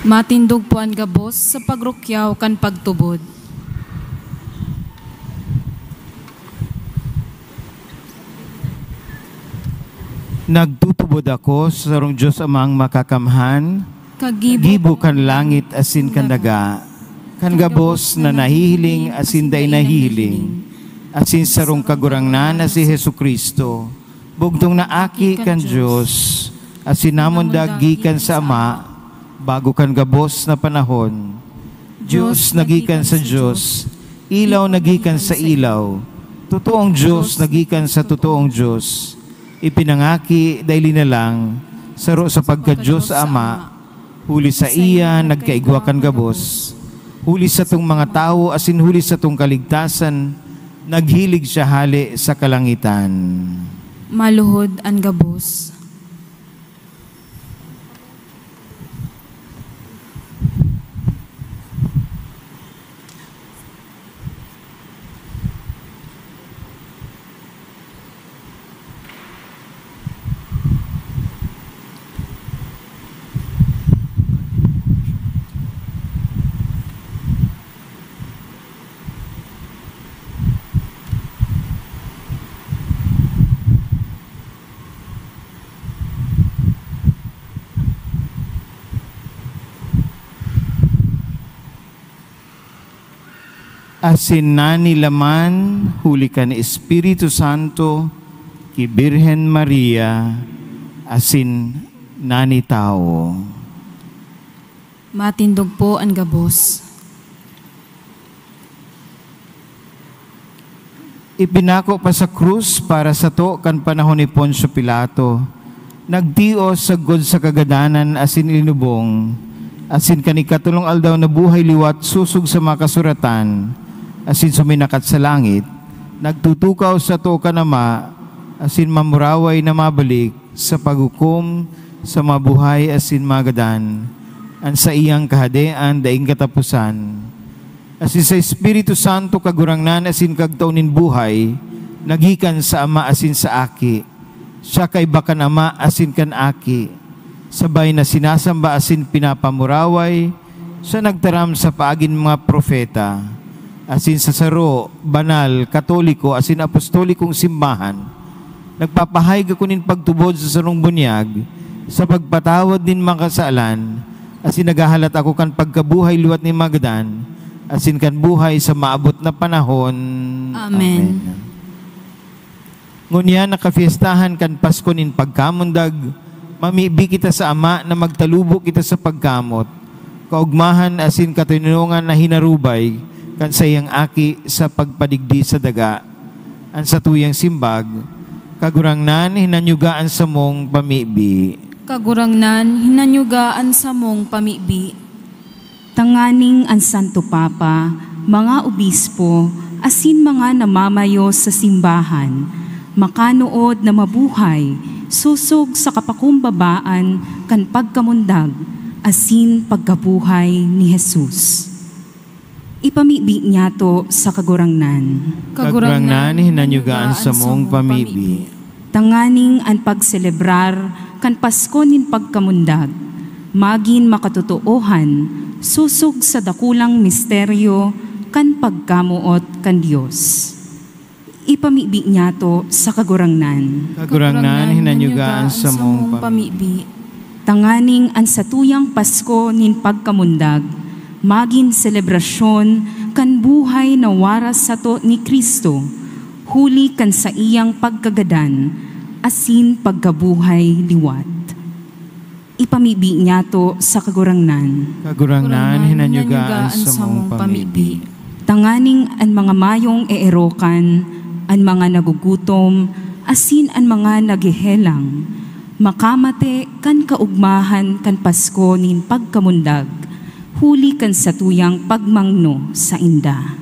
Matindog po ang gabos sa pagrukyaw kan pagtubod. Nagtutubod ako sa sarong Diyos amang makakamhan, gibo kan langit asin kan daga, kan gabos na nahihiling asin day nahihiling, asin sarong kagurangnan na si Hesu Kristo, bugtong na aki kan Diyos, asin namon gikan sa Ama, bago kan gabos na panahon. Diyos nagikan sa Diyos, ilaw nagikan sa ilaw, totoong Diyos nagikan sa totoong Diyos, ipinangaki dahil na lang, saro sa pagka-Diyos sa Ama, huli sa iya nagkaigwa kan gabos, huli sa tong mga tao asin huli sa tong kaligtasan, naghilig siya hali sa kalangitan. Maluhod ang gabos. Asin na nilaman, huli ka ni Espiritu Santo, ki Birhen Maria, asin na ni tao. Matindog po ang gabos. Ipinako pa sa krus para sa to kan panahon ni Poncio Pilato, nagtios sagod sa kagadanan asin inubong, asin kanikatulong aldaw na buhay liwat susug sa mga kasuratan, asin suminakat sa langit, nagtutukaw sa to kanama, asin mamuraway na mabalik sa paghukom sa mabuhay asin magadan, an sa iyang kahadean daing katapusan. Asin sa Espiritu Santo kagurangnan asin kagtaunin buhay, nagikan sa Ama asin sa Aki, siya kay bakan Ama asin kan Aki, sabay na sinasamba asin pinapamuraway, siya nagtaram sa paagin mga profeta, asin sa saro, banal, katoliko, asin apostolikong simbahan, nagpapahayag ako nin pagtubod sa sarong bunyag, sa pagpatawad din mga kasalan, asin nagahalat ako kan pagkabuhay luwat ni magadan, asin kan buhay sa maabot na panahon. Amen. Ngunya nakafiestahan kan Pasko nin pagkamundag, mamibi kita sa Ama na magtalubo kita sa pagkamot, kaugmahan asin katinungan na hinarubay, kan sayang aki sa pagpadigdi sa daga, an sa tuyang simbag, kagurangnan hinanyugaan sa mong pamibi. Kagurangnan hinanyugaan sa mong pamibi. Tanganing ang Santo Papa, mga obispo, asin mga namamayo sa simbahan, makanood na mabuhay, susog sa kapakumbabaan kan pagkamundag, asin pagkabuhay ni Jesus. Ipamibi niya to sa kagurangnan. Kagurangnan hinanyugaan sa mong pamibi. Tanganing ang pagselebrar kan Pasko nin pagkamundag, magin makatotoohan, susog sa dakulang misteryo kan pagkamuot kan Dios. Ipamibi niya to sa kagurangnan. Kagurangnan hinanyugaan sa mong pamibi. Tanganing ang satuyang Pasko nin pagkamundag, maging selebrasyon kan buhay na waras sa to ni Kristo, huli kan sa iyang pagkagadan, asin pagkabuhay liwat. Ipamibi niya to sa kagurangnan. Kagurangnan hinanyugaan sa mong pamibi. Tanganing ang mga mayong eerokan, ang mga nagugutom, asin ang mga nagihelang, makamate kan kaugmahan kan Pasko nin pagkamundag, huli kan sa tuyang pagmangno sa inda.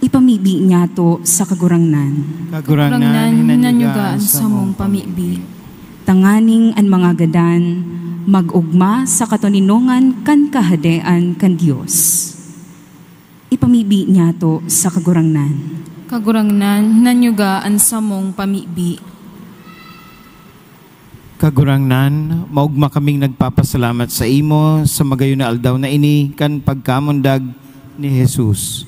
Ipamibi niya to sa kagurangnan. Kagurangnan hinanyugaan sa mong pamibi. Tanganing ang mga gadan, mag-ugma sa katuninongan kan kahadean kan Dios. Ipamibi niya to sa kagurangnan. Kagurangnan hinanyugaan sa mong pamibi. Kagurangnan, maugma kaming nagpapasalamat sa imo sa magayon na aldaw na ini kan pagkamundag ni Jesus.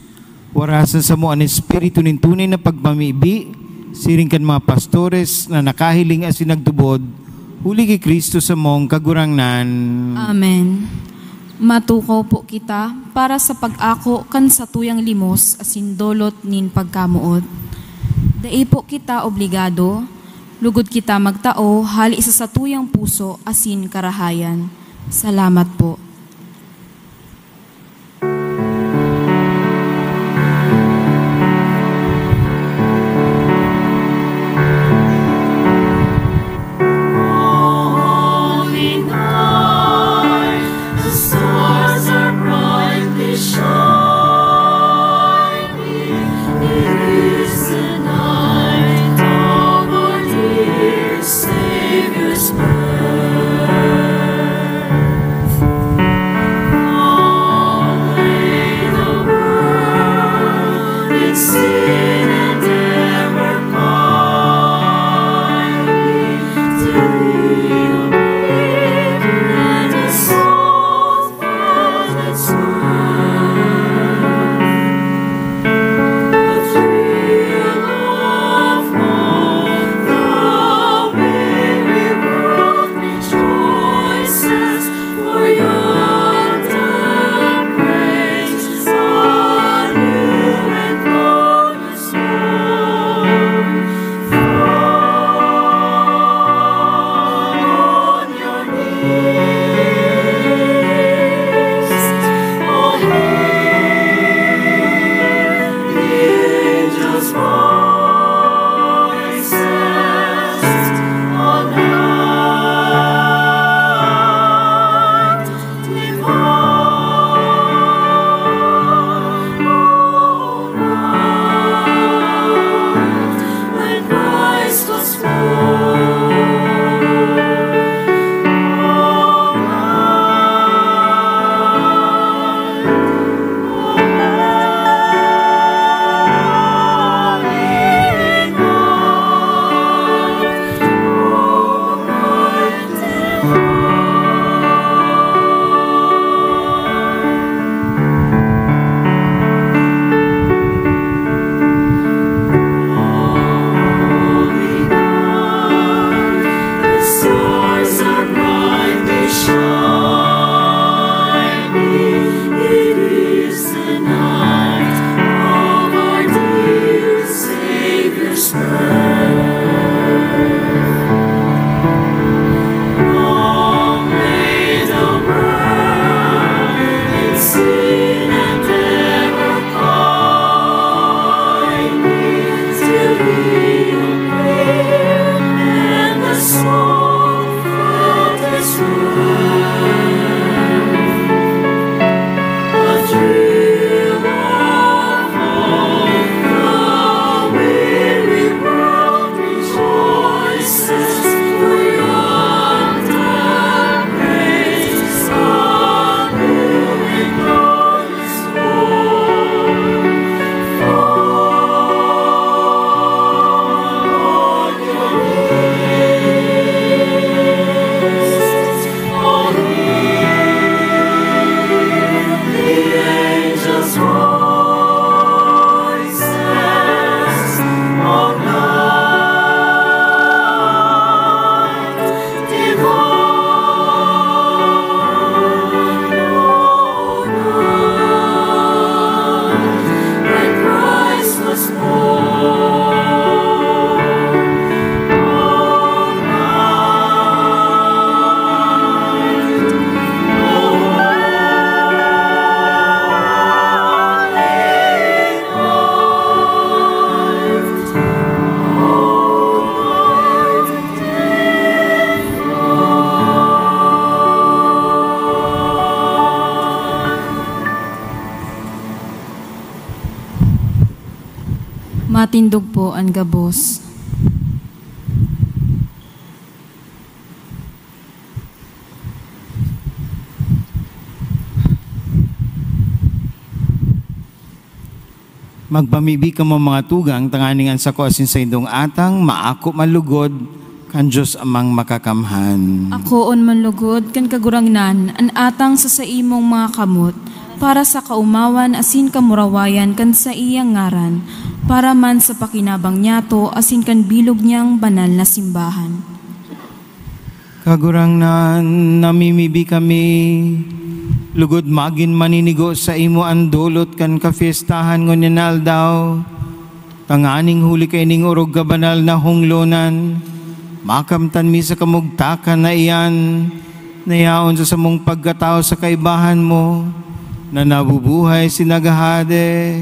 Warasan sa mo ang espiritu nin tunay na pagmamibi, siring kan mga pastores na nakahiling as nagtubod, huli kay Kristo sa mong kagurangnan. Amen. Matukaw po kita para sa pag-ako kan sa tuyang limos asin dolot nin pagkamuod. Dai po kita obligado, lugod kita magtao hali isa sa tuyang puso asin karahayan. Salamat po. Matindog po ang gabos. Magpamibi ka mo mga tugang, tanganingan sa ko asin sa indong atang, maako malugod, kan Diyos amang makakamhan. Ako on manlugod kan kagurangnan an atang sa imong mga kamot para sa kaumawan asin kamurawayan kan sa iyang ngaran para man sa pakinabang niyato asin kan bilog niyang banal na simbahan. Kagurangnan, namimibi kami, lugod magin maninigo sa imo ang dulot kan kafiestahan ngunyan aldaw, tanganing huli kay ning urog kabanal na hunglonan, makamtan mi sa kamugtakan na iyan, nayaon sa samong pagkatao sa kaibahan mo, na nabubuhay sinagahade,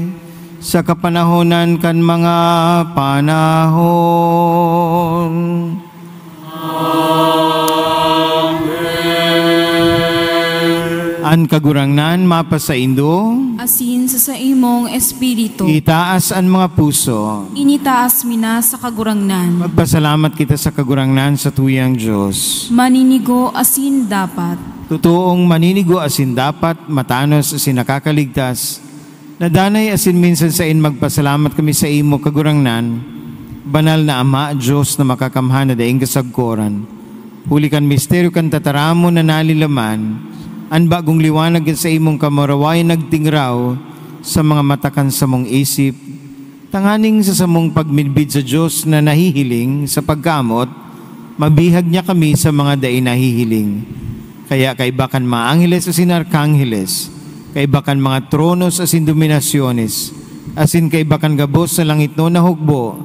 sa kapanahonan kan mga panahon. An kagurangnan mapasaindo, Asin sa imong espiritu, itaas an mga puso. initaas mina sa kagurangnan. Magpasalamat kita sa kagurangnan sa tuyang Diyos. Maninigo asin dapat. Totoong maninigo asin dapat, matanos asin nakakaligtas. Nadanay asin minsan sa magpasalamat kami sa imo kagurangnan, banal na Ama, Diyos na makakamhan na daing kasagkoran. Huli kan misteryo kan tataramo na nalilaman, an bagong liwanag sa imong kamaraway nagtingraw sa mga matakan sa mong isip, tanganing sa samong pagmidbid sa Diyos na nahihiling sa pagkamot, mabihag niya kami sa mga daing nahihiling. Kaya kaibakan mga angheles asin arkangheles, kaibakan mga tronos asin dominasyones, asin kaibakan gabos sa langit no na hukbo,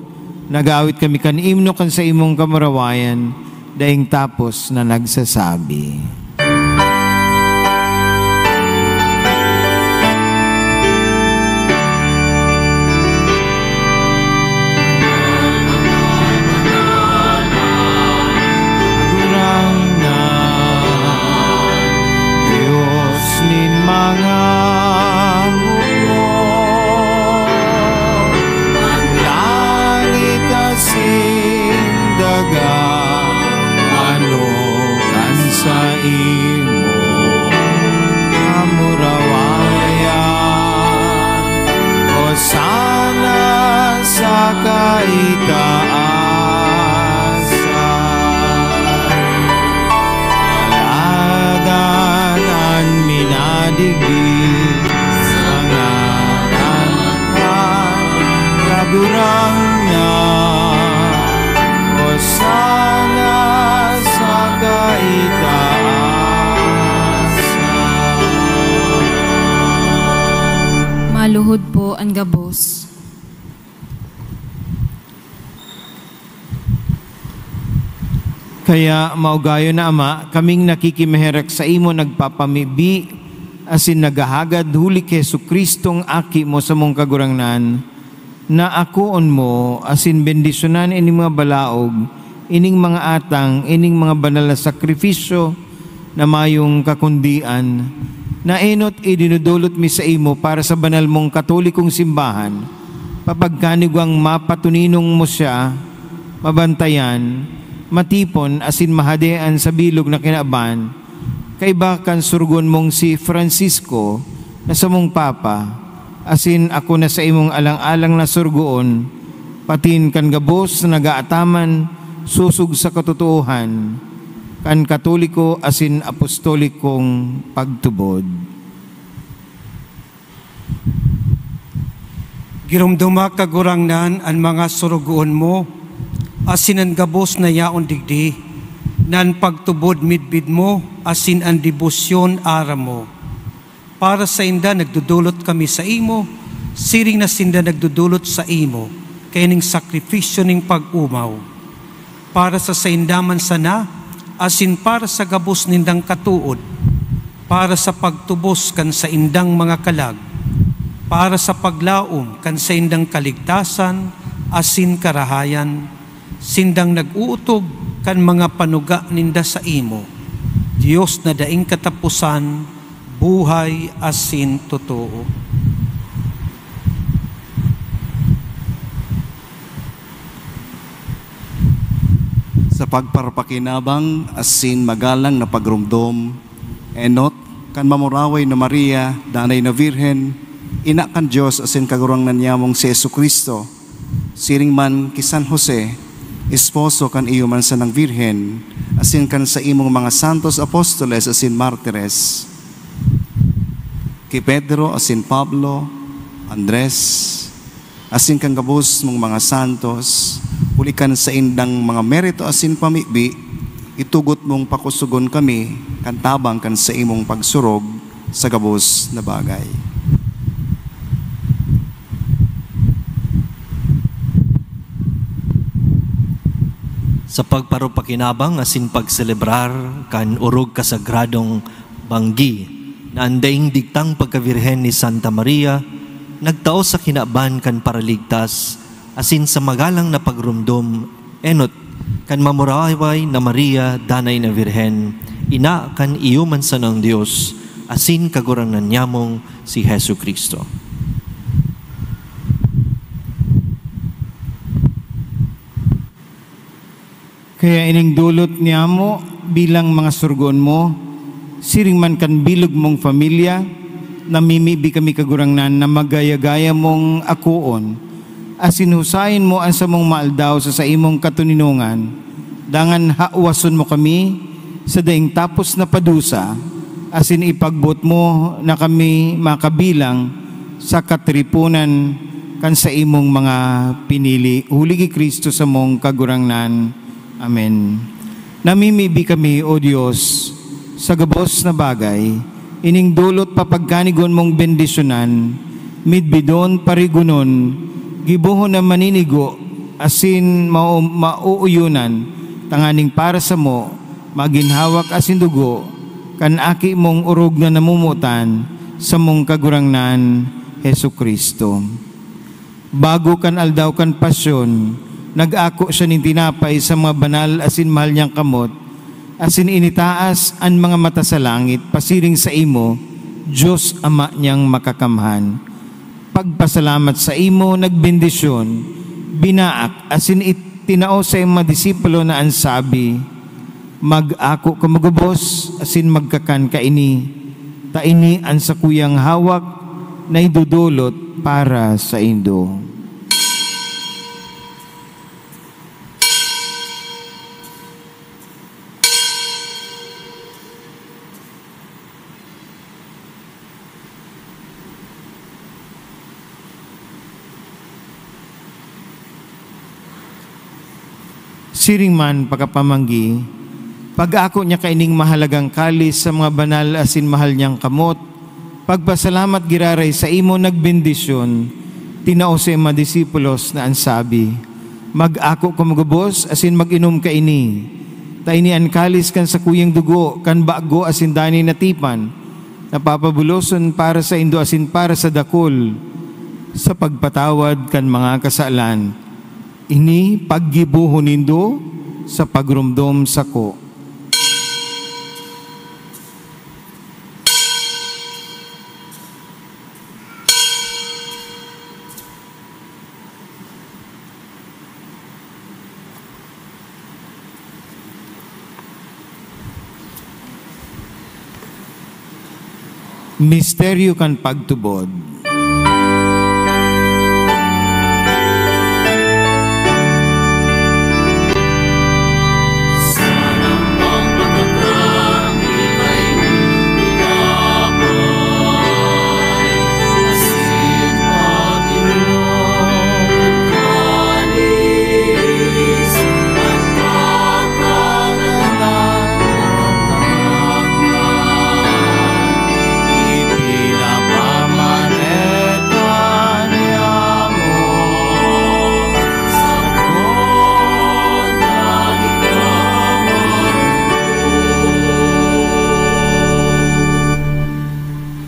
nag-awit kami kan imno kan sa imong kamarawayan, daing tapos na nagsasabi. Maluhod po ang gabos. Kaya maugayo na Ama, kaming nakikimeherek sa imo nagpapamibi, asin nagahagad huli kay Jesucristong aki mo sa mong kagurangnan, na akoon mo, asin bendisyonan ining mga balaog, ining mga atang, ining mga banal na sakripisyo, na mayong kakundian, na enot idinudulot mi sa imo para sa banal mong katolikong simbahan, papagkanigwang mapatuninong mo siya, mabantayan, matipon asin mahadean sa bilog na kinaban, kaibakan surgon mong si Francisco na sa mong papa, asin ako na sa imong alang-alang na surgoon, patin kan gabos na nagaataman, susug sa katotohan, kan katoliko asin apostolikong pagtubod. Girumdumak kagurangnan ang mga surugoon mo, asin ang gabos na yaon digdi, nan pagtubod midbid mo, asin ang debosyon ara mo. Para sa inda nagdudulot kami sa imo, siring na sinda nagdudulot sa imo, kaining sakripisyo ning pag-umaw. Para sa indaman sana, asin para sa gabos nindang katuod, para sa pagtubos kan sa indang mga kalag, para sa paglaom kan sa indang kaligtasan, asin karahayan, sindang nag-uutog kan mga panuga ninda sa imo, Diyos na daing katapusan, buhay asin totoo. Sa pagparpakinabang asin magalang na pagrumdom, enot kan mamuraway na Maria, danay na Virhen, ina kan Diyos asin kagurangnan niya mong si Jesucristo, siring man ki San Jose, esposo kan iyo man sa ng Virhen, asin kan sa imong mga santos apostoles asin martires, kay Pedro asin Pablo, Andres, asin kang gabos mong mga santos, ulikan sa indang mga merito asin pamibi, itugot mong pakusugon kami, kantabang kan sa imong pagsurog sa gabos na bagay. Sa pagparupakinabang asin pagselebrar kan urog kasagradong banggi na andaing digtang pagkavirhen ni Santa Maria, nagtao sa kinaban kan paraligtas, asin sa magalang na pagrumdom, enot kan mamuraway na Maria, danay na Virhen, ina kan iyuman sa ng Diyos, asin kagurangan niyamong si Hesu Kristo. Kaya ining dulot niya mo bilang mga surgon mo, siring man kan bilog mong pamilya, namimibi kami kagurangnan na magaya-gaya mong akuon, asin husayin mo ang samong maaldaw sa imong katuninungan, dangan haawason mo kami sa daing tapos na padusa, asin ipagbot mo na kami makabilang sa katripunan kan sa imong mga pinili. Huligi Kristo sa mong kagurangnan. Amen. Namimibi kami, O Diyos, sa gabos na bagay, ining dulot papagkanigon mong bendisyonan, midbidon parigunon, gibuhon na maninigo, asin mauuyunan, tanganing para sa mo, maginhawak asin dugo, kan aki mong urog na namumutan, sa mong kagurangnan, Hesu Kristo. Bago kan aldaw kan pasyon, nag-ako siya ning tinapay sa mga banal asin mahal niyang kamot, asin initaas ang mga mata sa langit, pasiring sa imo, Diyos Ama niyang makakamhan. Pagpasalamat sa imo, nagbendisyon, binaak, asin itinao sa iyong mga disipulo na ansabi, mag-ako ka magubos, asin magkakan ka ini, taini ang sakuyang hawak na idudulot para sa indo. Siring man pagkapamanggi, pag-ako niya kaining mahalagang kalis sa mga banal asin mahal niyang kamot, pagpasalamat giraray sa imo nagbendisyon, tinao sa mga disipulos na ansabi, mag-ako kumagubos asin mag-inom ka ini, taini an kalis kan sa kuyang dugo, kan bago asin dani natipan, napapabuloson para sa indo asin para sa dakol, sa pagpatawad kan mga kasalan. Ini paggibuhon nindo sa pagrumdom sako. Misteryo kan pagtubod.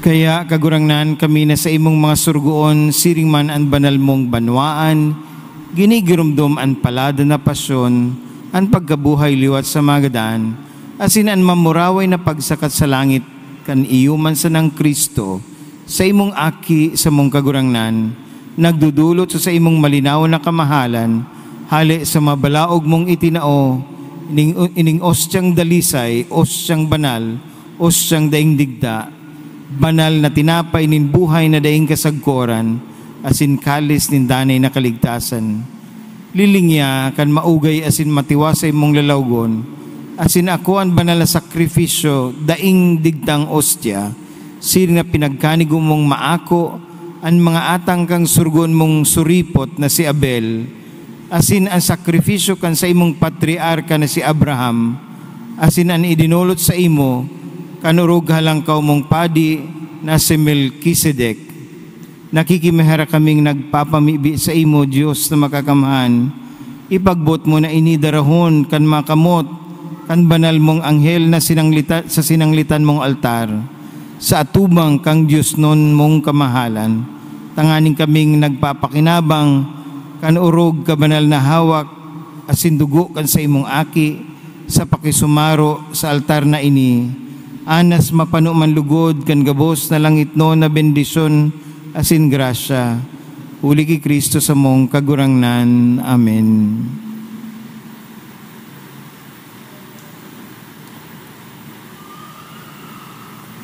Kaya kagurangnan kami na sa imong mga surgoon, siring man ang banal mong banwaan, ginigirumdom ang palada na pasyon, ang pagkabuhay liwat sa magadaan, asin ang mamuraway na pagsakat sa langit, kan iyuman sa ng Kristo, sa imong aki sa mong kagurangnan, nagdudulot sa imong malinaw na kamahalan, hali sa mabalaog mong itinao, ining ostyang dalisay, ostyang banal, ostyang daing digda, banal na tinapay nin buhay na daing kasagkoran, asin kalis nin danay na kaligtasan. lilingya kan maugay asin matiwasay mong lalawgon, asin ako ang banal na sakripisyo, daing digtang ostya, sin nga pinagkanig mong maako, ang mga atang kang surgon mong suripot na si Abel, asin ang sakripisyo kan sa imong patriarka na si Abraham, asin ang idinulot sa imo, kanurog halangkaw mong padi na si Melkisedek. Nakikimahara kaming nagpapamibi sa imo, Diyos na makakamhan. Ipagbot mo na inidarahon kan makamot, kan banal mong anghel na sa sinanglitan mong altar. Sa atubang kang Diyos nun mong kamahalan, tanganing kaming nagpapakinabang, kan urog ka banal na hawak, asin dugo kan sa imong aki, sa pakisumaro sa altar na ini. Anas mapano man lugod, kan gabos na langit no na bendisyon, asin grasya. Uli ki Kristo sa mong kagurangnan. Amen.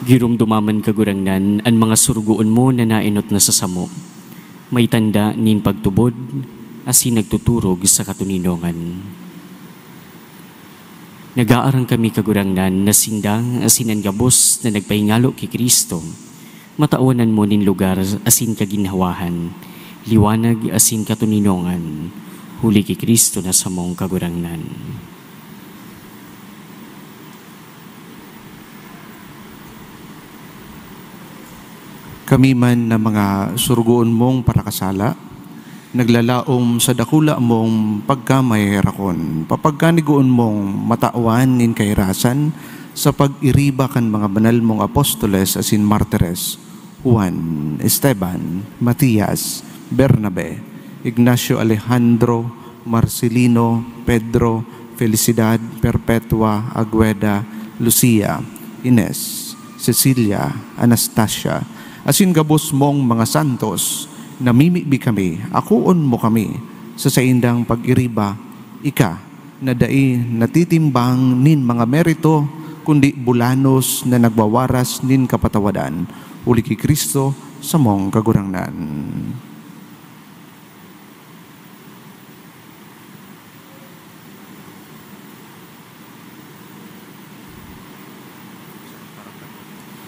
Girumdumaman kagurangnan, ang mga surugoon mo na nainot na sa samo. May tanda nin pagtubod, asin nagtuturog sa katuninongan. Nag-aarang kami kagurangnan na sindang asin ang gabos na nagpahingalo kay Kristo. Mataunan mo nin lugar asin kaginhawahan, liwanag asin katuninongan, huli kay Kristo na sa mong kagurangnan. Kami man na mga surugoon mong parakasala, naglalaom sa dakula mong pagkamayrakon, papagkanigoon mong matawan nin kairasan sa pag-iriba kan mga banal mong apostoles asin martires, Juan, Esteban, Matias, Bernabe, Ignacio Alejandro, Marcelino, Pedro, Felicidad, Perpetua, Agueda, Lucia, Ines, Cecilia, Anastasia, asin gabos mong mga santos, namimibi kami, akuon mo kami, sa saindang pag-iriba, ika, na dai natitimbang nin mga merito, kundi bulanos na nagwawaras nin kapatawadan, uli ki Kristo sa mong kagurangnan.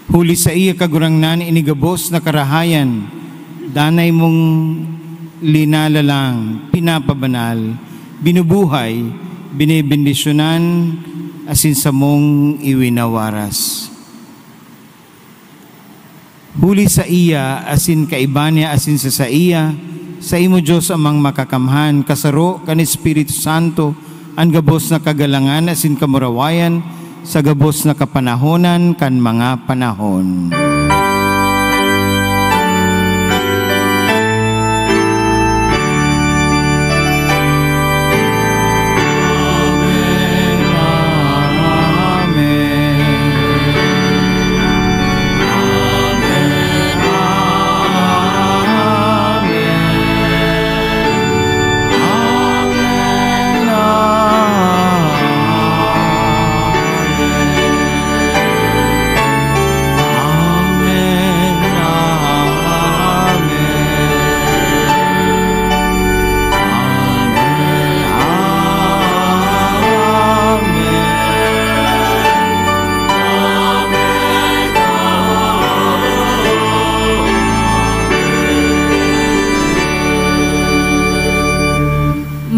Huli sa iya kagurangnan inigabos na karahayan, danay mong linalalang, pinapabanal, binubuhay, binibindisyonan, asin sa mong iwinawaras. Huli sa iya, asin kaibanya, asin sa iya, sa imo Diyos amang makakamhan, kasaro kan Espiritu Santo, ang gabos na kagalangan, asin kamurawayan, sa gabos na kapanahonan kan mga panahon.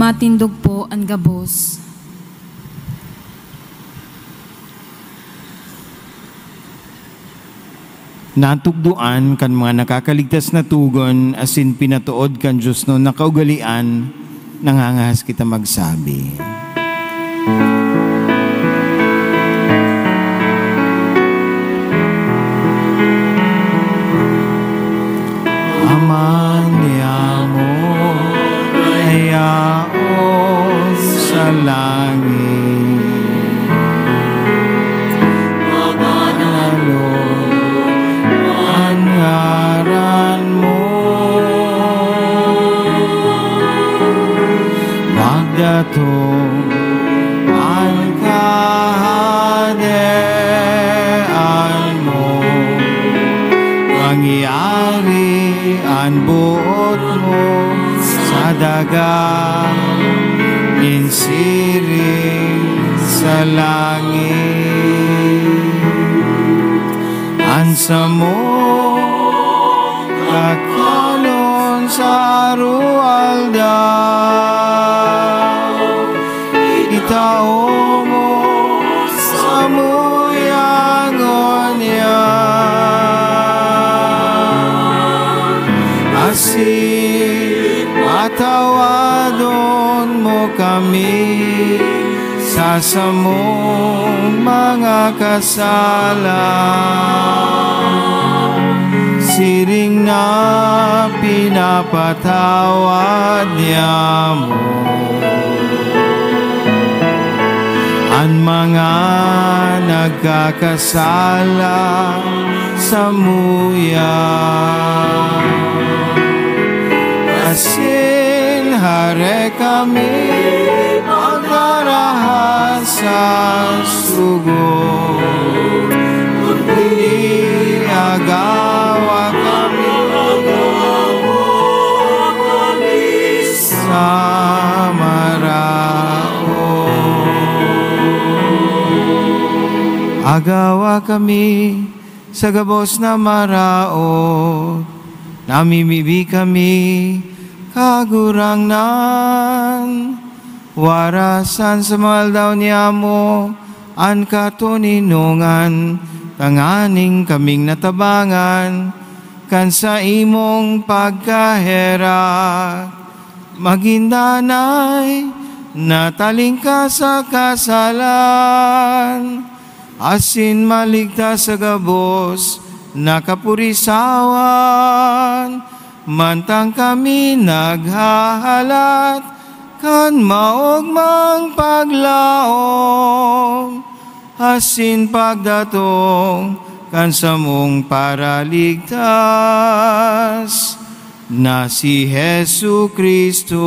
Matindog po ang gabos. Natugduan kan mga nakakaligtas na tugon, asin pinatuod kan Diyos no nakaugalian, nangangahas kita magsabi. Ama niya mo, ayaon sa langit, maganalo ang ngaran mo, magdatong sa langit. Ansa mo kakanon sa arualdaw, itao mo sa muyangon yan. Asin matawadon mo kami sa samong mga kasala. Siring na pinapatawad niya mo ang mga nagkakasala sa muya. Asin hare kami magdarahas sa sugod, kundi agawa kami sa maraot. Agawa kami sa gabos na maraot, namimibi kami kagurangnan. Warasan sa maldaw niya mo ang katuninungan, tanganing kaming natabangan kan sa imong pagkaherak. Magindanay nataling ka sa kasalan, asin maligtas sa gabos na kapurisawan. Mantang kami naghahalat kan maogmang paglaom, asin pagdatong kan samong paraligtas na si Jesu Kristo.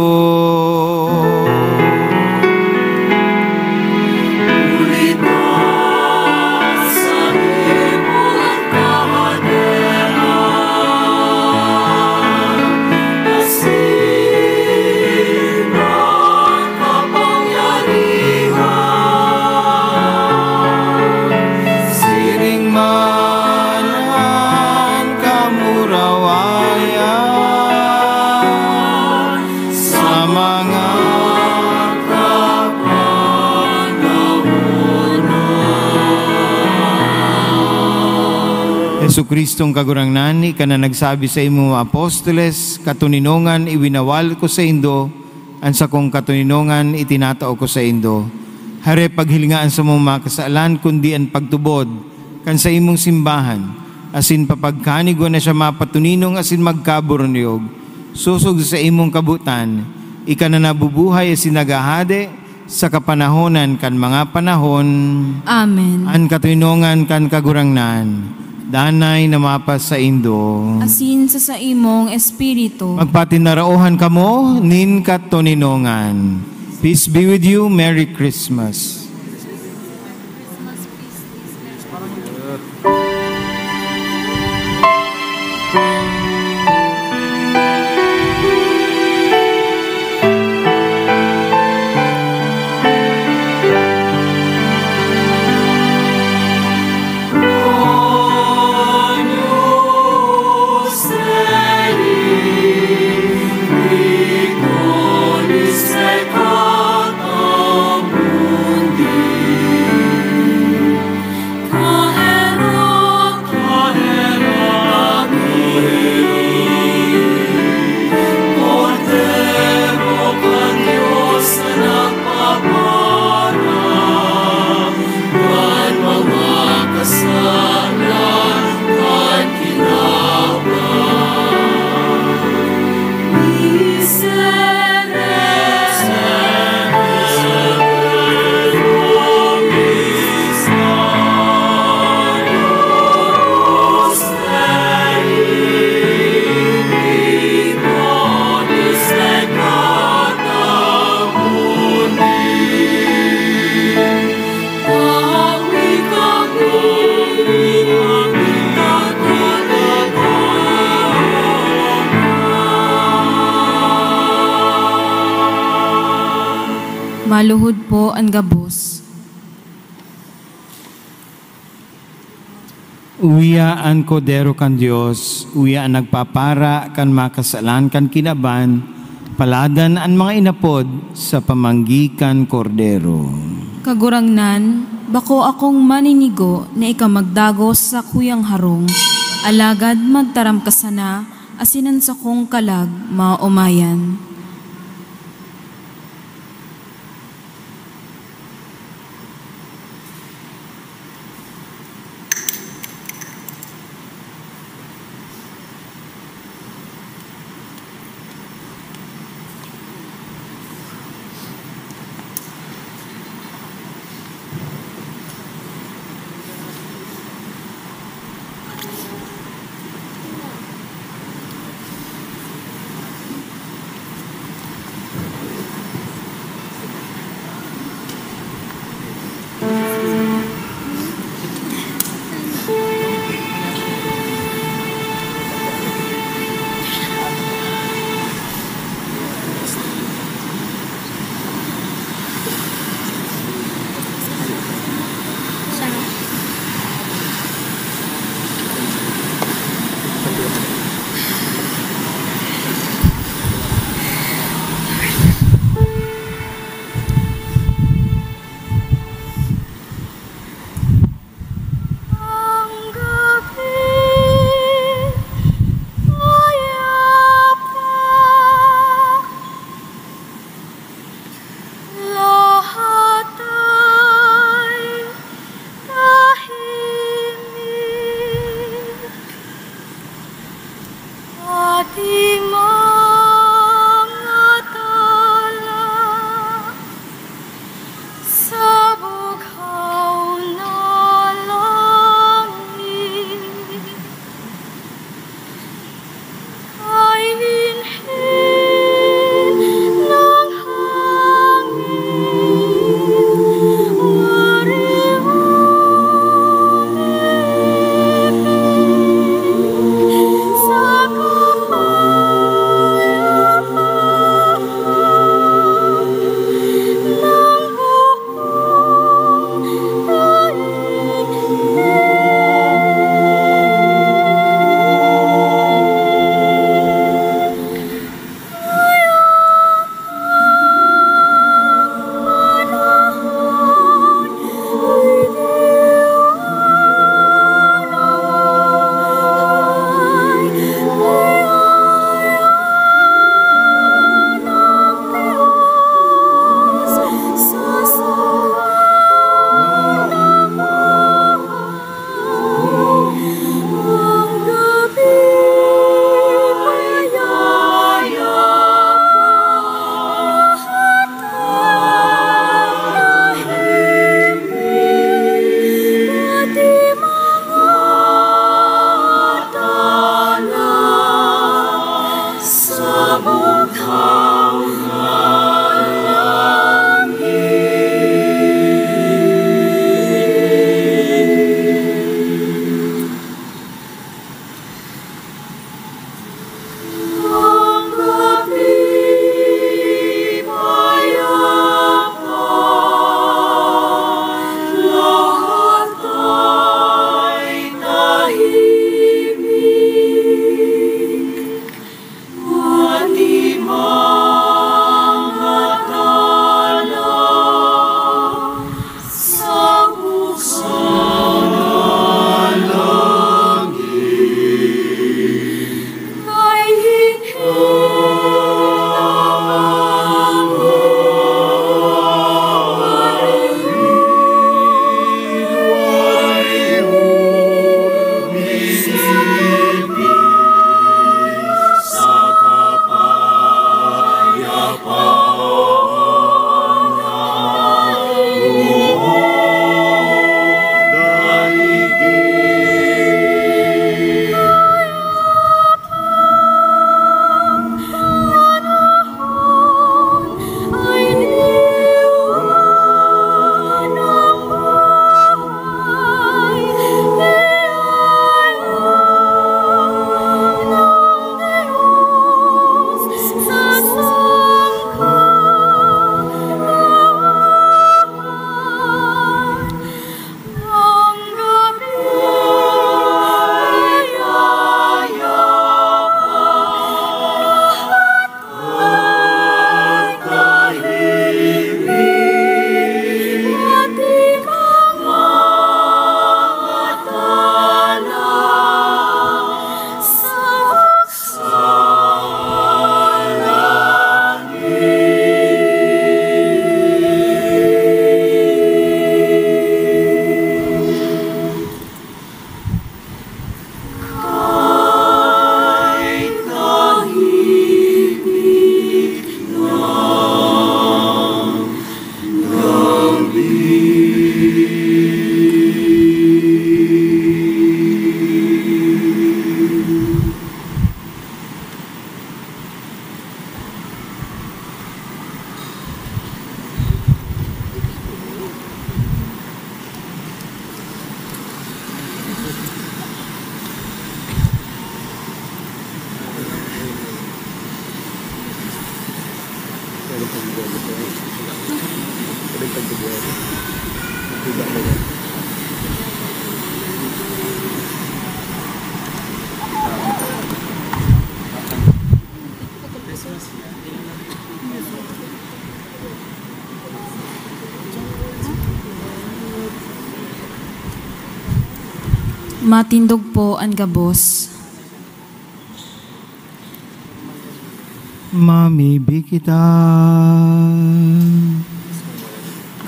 Jesu Kristong kagurangnan, ika na nagsabi sa imo apostoles, katuninongan iwinawal ko sa indo, ansa kong katuninongan itinatao ko sa indo. Hare paghilingaan sa mong makasalan, kundi ang pagtubod, kan sa imong simbahan, asin papagkanigo na siya mapatuninong asin magkaburniog. Susog sa imong kabutan, ika na nabubuhay asin nagahade, sa kapanahonan kan mga panahon. Amen. Ang katuninongan kan kagurangnan, danay na mapas sa indo. Asin sa imong espiritu. Magpatinarauhan kamo, nin katuninongan. Peace be with you. Merry Christmas. Maluhod po ang gabos. Uya an kodero kan Dios, uya an nagpapara kan makasalan kan kinaban, paladan an mga inapod sa pamanggikan kordero. Kagurangnan, bako akong maninigo na ikamagdagos sa kuyang harong, alagad magtaram ka sana, asinan sa kong kalag, maumayan. Matindog po ang gabos. Mamibi kita,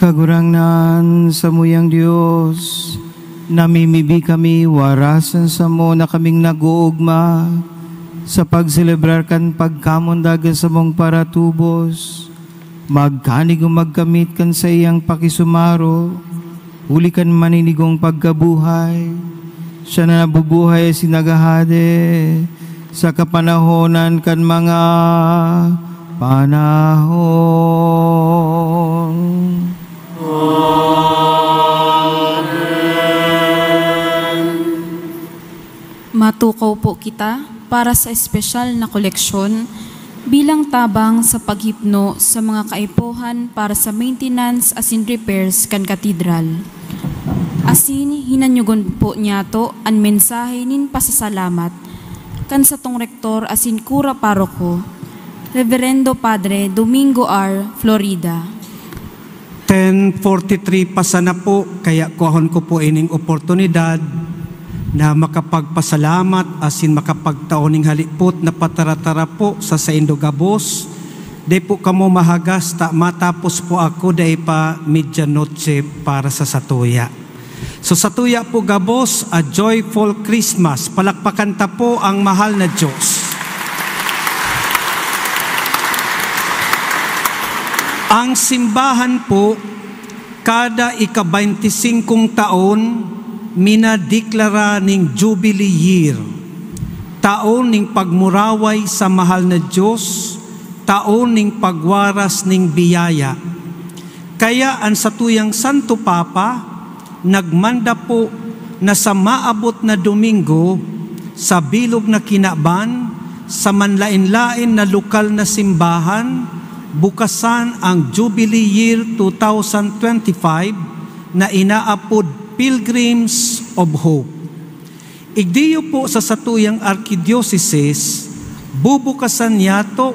kagurangnan sa muyang Diyos, namimibi kami warasan sa mo na kaming nag-uugma, sa pagselebrar kan pagkamundag sa mong paratubos, magkanig magkamit kan sa iyang pakisumaro, huli kan maninigong pagkabuhay, siya na nabubuhay sinagahade, sa kapanahonan kan mga panahon. Amen. Matukaw po kita para sa espesyal na koleksyon bilang tabang sa paghipno sa mga kaipuhan para sa maintenance as in repairs kan katedral. Asin hinanyugon po niya to ang mensahe nin pasasalamat kan sa tong rektor asin kura paroko, Reverendo Padre Domingo R. Florida. 10:43 pasa na po, kaya kuhon ko po ining oportunidad na makapagpasalamat asin makapagtaoning halipot na pataratara po sa Saindo Gabos. Di po kamo mahagas ta matapos po ako day pa medianoche para sa satuya. So sa tuya po Gabos, a joyful Christmas. Palakpakan ta po ang mahal na Diyos. Ang simbahan po, kada ika-25 taon, minadeklara ning Jubilee Year. Taon ning pagmuraway sa mahal na Diyos, taon ning pagwaras ning biyaya. Kaya ang satuyang Santo Papa, nagmanda po na sa maabot na Domingo, sa bilog na Kinaban, sa manlain-lain na lokal na simbahan, bukasan ang Jubilee Year 2025 na inaapod Pilgrims of Hope. Igdiyo po sa satuyang Archdiocese, bubukasan yato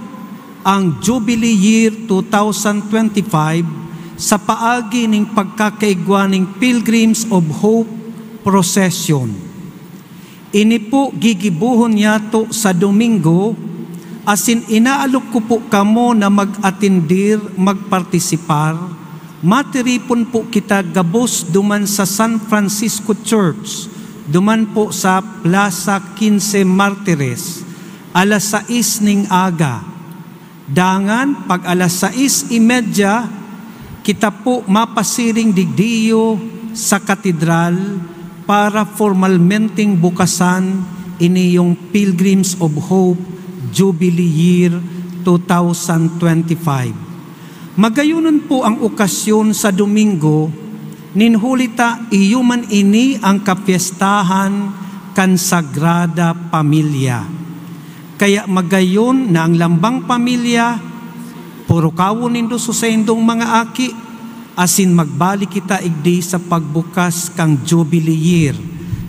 ang Jubilee Year 2025 sa paagi ning pagkakaigwaning Pilgrims of Hope Procession. Ini po gigibuhon yato sa Domingo, asin inaalok ko po kamo na mag-atindir, magpartisipar, matiripon po kita Gabos duman sa San Francisco Church, duman po sa Plaza 15 Martires, alas 6 ning aga. Dangan, pag alas 6:30, kita po mapasiring digdiyo sa katedral para formalmenteng bukasan iniyong Pilgrims of Hope Jubilee Year 2025. Magayunon po ang okasyon sa Domingo, ninhulita iyuman ini ang kapiestahan kan Sagrada Pamilya. Kaya magayon na ang lambang pamilya, puro kawon nindo sa indong mga aki, asin magbalik kita igdi sa pagbukas kang Jubilee Year.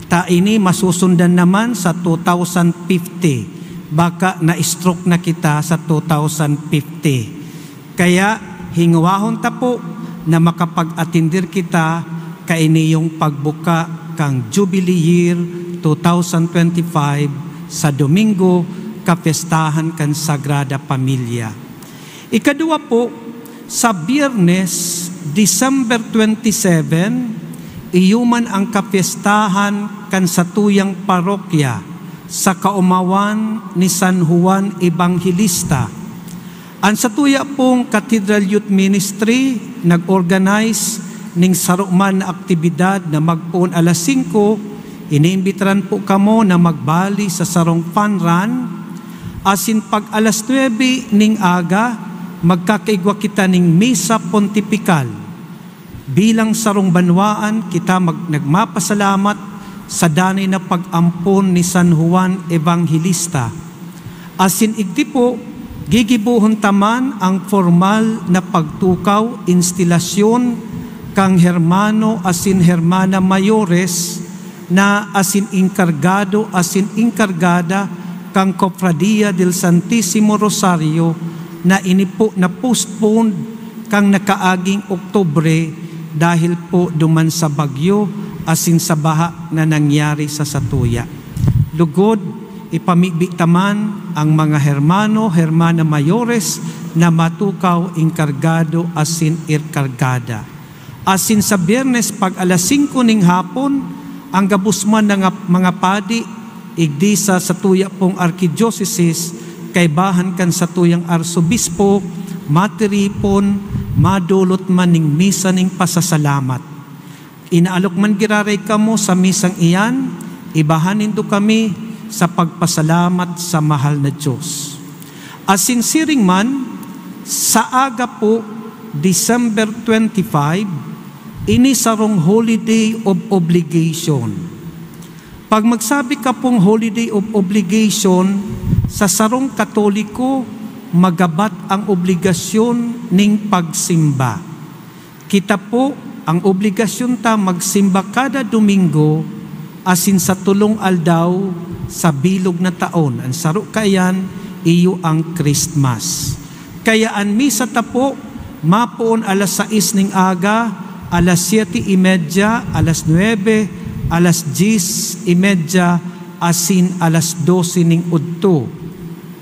Ta ini masusundan naman sa 2050. Baka na-stroke na kita sa 2050. Kaya hingawahon ta po na makapag-atindir kita kaini yung pagbuka kang Jubilee Year 2025 sa Domingo, kapestahan kan Sagrada Pamilya. Ikadua po, sa Biyernes, December 27, iyuman ang kapiestahan kan satuyang parokya sa kaumawan ni San Juan Evangelista. Ang satuya pong Cathedral Youth Ministry nag-organize ning saruman na aktibidad na magpuon alas 5, iniimbitaran po kamo na magbali sa sarong fun run, asin pag alas 9 ning aga, magkakaigwa kita ning Misa Pontifical. Bilang sarong banwaan, kita nagmapasalamat sa danay na pag-ampon ni San Juan Evangelista. Asin igdi po, gigibuhon taman ang formal na pagtukaw, instilasyon, kang hermano asin hermana mayores na asin inkargado asin inkargada kang Cofradia del Santissimo Rosario na inipo na postpone kang nakaaging Oktubre dahil po duman sa bagyo asin sa baha na nangyari sa Satuya. Lugod, ipamibitaman ang mga hermano, hermana mayores na matukaw inkargado asin inkargada. Asin sa Biyernes pag alas 5 ning hapon, ang gabusman ng mga padi, igdi sa Satuya pong Arkidiocese, kay bahan kan Satuyang Arsobispo, matiripon, madulot man ning misa ning pasasalamat. Inaalok man giraray kamo sa misang iyan, ibahanin do kami sa pagpasalamat sa mahal na Diyos. Asin siring man, sa aga po, December 25, ini sarong holiday of obligation. Pag magsabi ka pong holiday of obligation, sa sarong Katoliko, magabat ang obligasyon ning pagsimba. Kita po, ang obligasyon ta magsimba kada Domingo, asin sa tulong aldaw sa bilog na taon. Ang saro kayan, iyo ang Christmas. Kaya ang misa ta po, mapoon alas 6 ning aga, alas 7:30, alas 9, alas 10:30, asin alas 12 ning udto.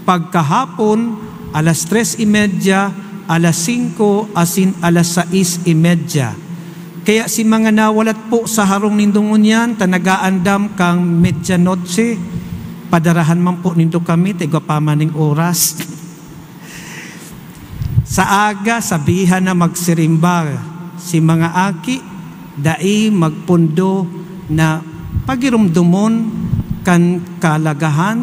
Pagkahapon, alas 3:30, alas 5, asin alas 6:30. Kaya si mga nawalat po sa harong nindungon yan, tanagaandam kang medianoche, padarahan man po nindo kami, tigwapaman ning oras. Sa aga, sabihan na magsirimba, si mga aki, dai magpundo na pagirumdumon kan kalagahan,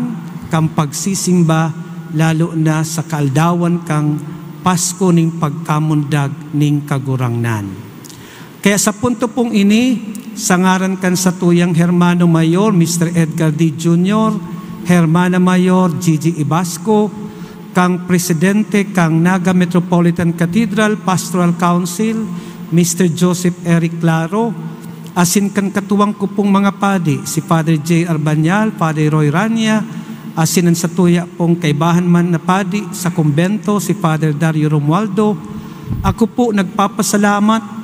kang pagsisimba, lalo na sa kaldawan kang Pasko ning pagkamundag ning kagurangnan. Kaya sa punto pong ini, sangaran kan Satuyang Hermano Mayor, Mr. Edgar D. Jr., Hermana Mayor, Gigi Ibasco, kang Presidente kang Naga Metropolitan Cathedral Pastoral Council, Mr. Joseph Eric Claro, asin kan katuwang ko pong mga padi, si Father J. Arbanyal, Father Roy Rania, asin ang Satuya pong kaibahan man na padi sa kumbento, si Father Dario Romualdo. Ako po nagpapasalamat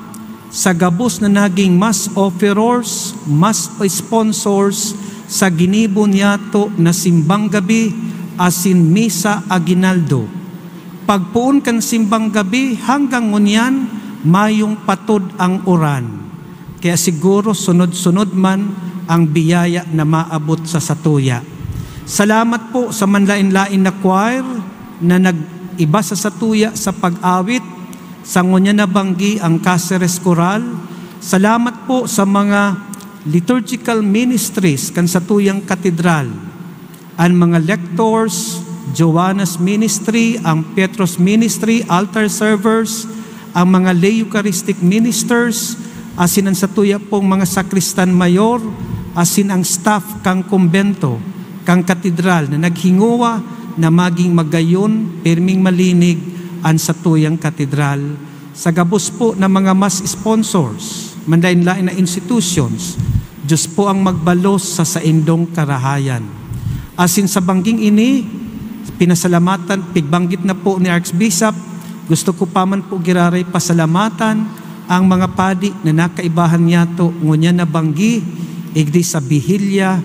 sa gabos na naging mass offerors, mass sponsors sa ginibo niyato na simbang gabi asin misa aginaldo. Pagpuon kan simbang gabi hanggang ngunyan, mayong patod ang oran. Kaya siguro sunod-sunod man ang biyaya na maabot sa Satuya. Salamat po sa manlain-lain na choir na nag-iba sa Satuya sa pag-awit, sa ngunyan na banggi ang Caceres Coral. Salamat po sa mga liturgical ministries kan Satuyang Katedral, ang mga lectors, Joanna's Ministry, ang Petros Ministry, altar servers, ang mga lay Eucharistic ministers, asin ang Satuya pong mga sakristan mayor, asin ang staff kang kumbento, kang katedral na naghinguwa na maging magayon, perming malinig ang Satuyang Katedral. Sa gabos po ng mga mass sponsors, manlain-lain na institutions, Diyos po ang magbalos sa saindong karahayan. Asin sa bangging ini, pinasalamatan, pigbanggit na po ni Archbishop, gusto ko pa man po giraray pasalamatan ang mga padi na nakaibahan niya to ngunya na banggi, igdi sa bihilya,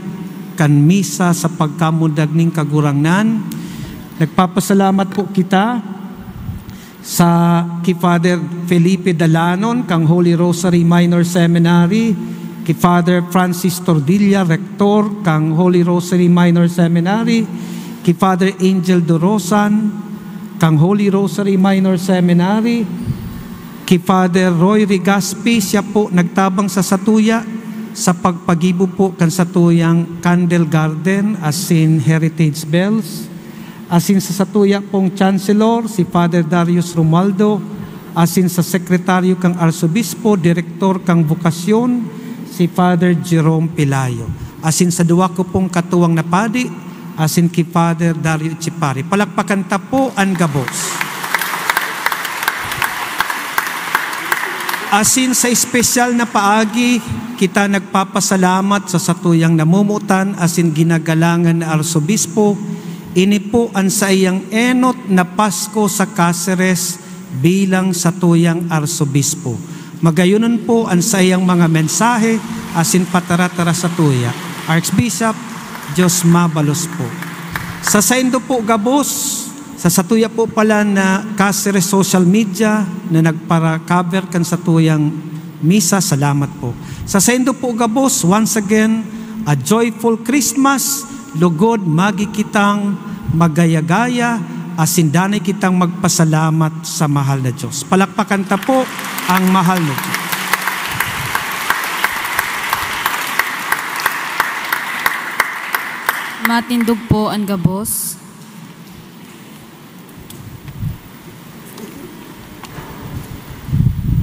kan misa sa pagkamundag ning kagurangnan. Nagpapasalamat po kita sa kay Father Felipe Dalanon, kang Holy Rosary Minor Seminary, kay Father Francis Tordilla, Rector, kang Holy Rosary Minor Seminary, kay Father Angel Dorosan, kang Holy Rosary Minor Seminary, kay Father Roy Rigaspi, siya po nagtabang sa Satuya, sa pagpagibo po kan Satuyang Candle Garden as in Heritage Bells, asin sa Satuya pong Chancellor, si Father Darius Romualdo, asin sa Sekretaryo kang Arsobispo, Direktor kang Vokasyon, si Father Jerome Pilayo. Asin sa duwa ko pong katuwang na padi, asin ki Father Dario Chipari. Palakpakan ta po ang gabos. Asin sa espesyal na paagi, kita nagpapasalamat sa satuyang namumutan asin ginagalangan na Arsobispo. Ini po ang sa iyang enot na Pasko sa Cáceres bilang satuyang Arsobispo. Magayunan po ang sa iyang mga mensahe asin patara-tara sa tuya. Archbishop Diyos Mabalos po. Sa saindo po gabos, sa satuya po pala na Cáceres social media na nagpara-cover kan satuyang misa, salamat po. Sa saindo po gabos, once again, a joyful Christmas, lugod magikitang magaya-gaya, asindanay kitang magpasalamat sa mahal na Diyos. Palakpakan ta po ang mahal na Diyos. Matindog po ang gabos.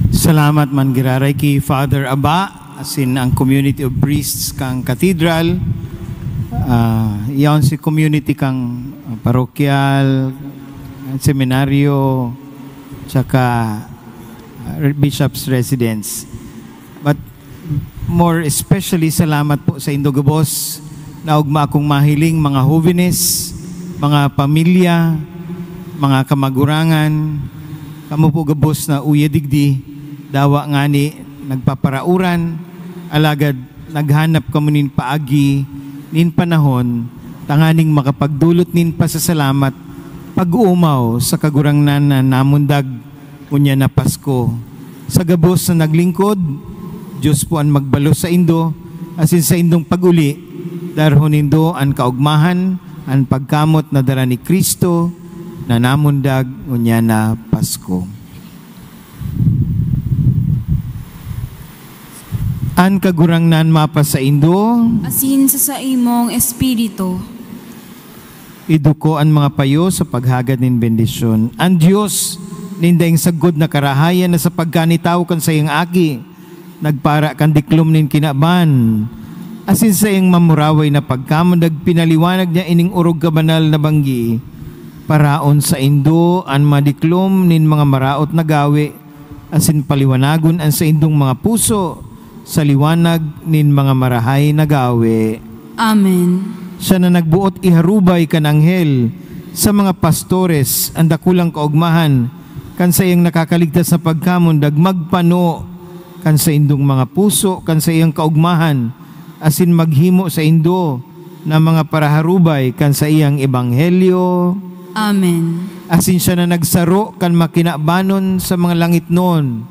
Salamat man giraray ki Father Aba, asin ang community of priests kang cathedral, iyon si community kang parokyal, seminaryo, tsaka bishop's residence. But more especially, salamat po sa Indogabos na ugma akong mahiling mga jóvenes, mga pamilya, mga kamagurangan, kamo po gabos na uya digdi, dawa nga ni nagpaparauran, alagad naghanap kamo nin paagi, nin panahon, tanganing makapagdulot nin pasasalamat, pag-uumaw sa kagurangnan na namundag unya na Pasko. Sa gabos na naglingkod, Diyos po ang magbalos sa Indo, asin sa Indong pag-uli, darhon Indo ang kaugmahan, ang pagkamot na dara ni Kristo, na namundag unya na Pasko. An kagurangnan mapa sa Indo, Asin sa imong espiritu. iduko ang mga payo sa paghagad nin bendisyon. Ang Diyos, nindaing sagod na karahayan na sa pagkanitaw kan sa iyang aki, nagpara kan diklom nin kinaban, asin sa iyang mamuraway na pagkamundag pinaliwanag niya ining urog kabanal na banggi, paraon sa Indo ang madiklom nin mga maraot na gawi, asin paliwanagon ang sa Indong mga puso, sa liwanag nin mga marahay na gawi. Amen. Siya na nagbuot iharubay kan anghel sa mga pastores ang dakulang kaugmahan kan sa iyang nakakaligtas na pagkamundag magpano kan sa Indong mga puso kan sa iyang kaugmahan asin maghimo sa Indo na mga paraharubay kan sa iyang ebanghelyo. Amen. Asin siya na nagsaro kan makinabanon sa mga langit noon,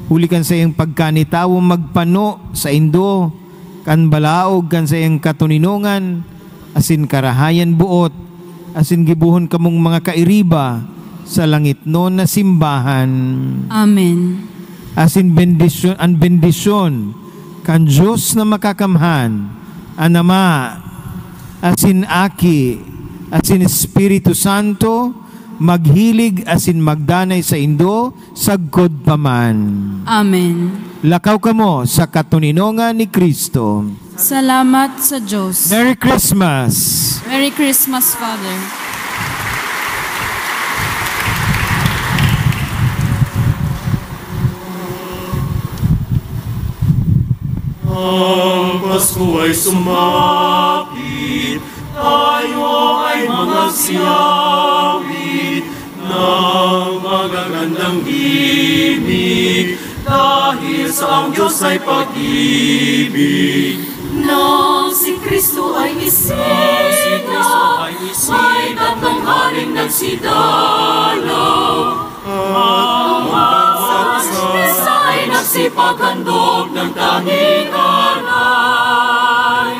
huli kan sa iyang pagkanitawo magpano sa Indo, kan balaog kan sa iyang katuninongan, asin karahayan buot, asin gibuhon kamong mga kairiba sa langit noon na simbahan. Amen. Asin bendisyon, ang bendisyon kan Diyos na makakamhan, ang Ama, asin Aki, asin Espiritu Santo, maghilig asin magdanay sa Indo, sagkod paman. Amen. Lakaw kamo sa katuninongan ni Kristo. Salamat sa Diyos. Merry Christmas! Merry Christmas, Father. Ang Pasko ay sumapit, tayo ay mga siyawit ng magagandang himig, dahil sa ang Diyos ay pag-ibig. Nang si Kristo ay isina, may tatlong haring nagsidalaw, ang bawat isa ay nagsipaghandog ng tanging alay.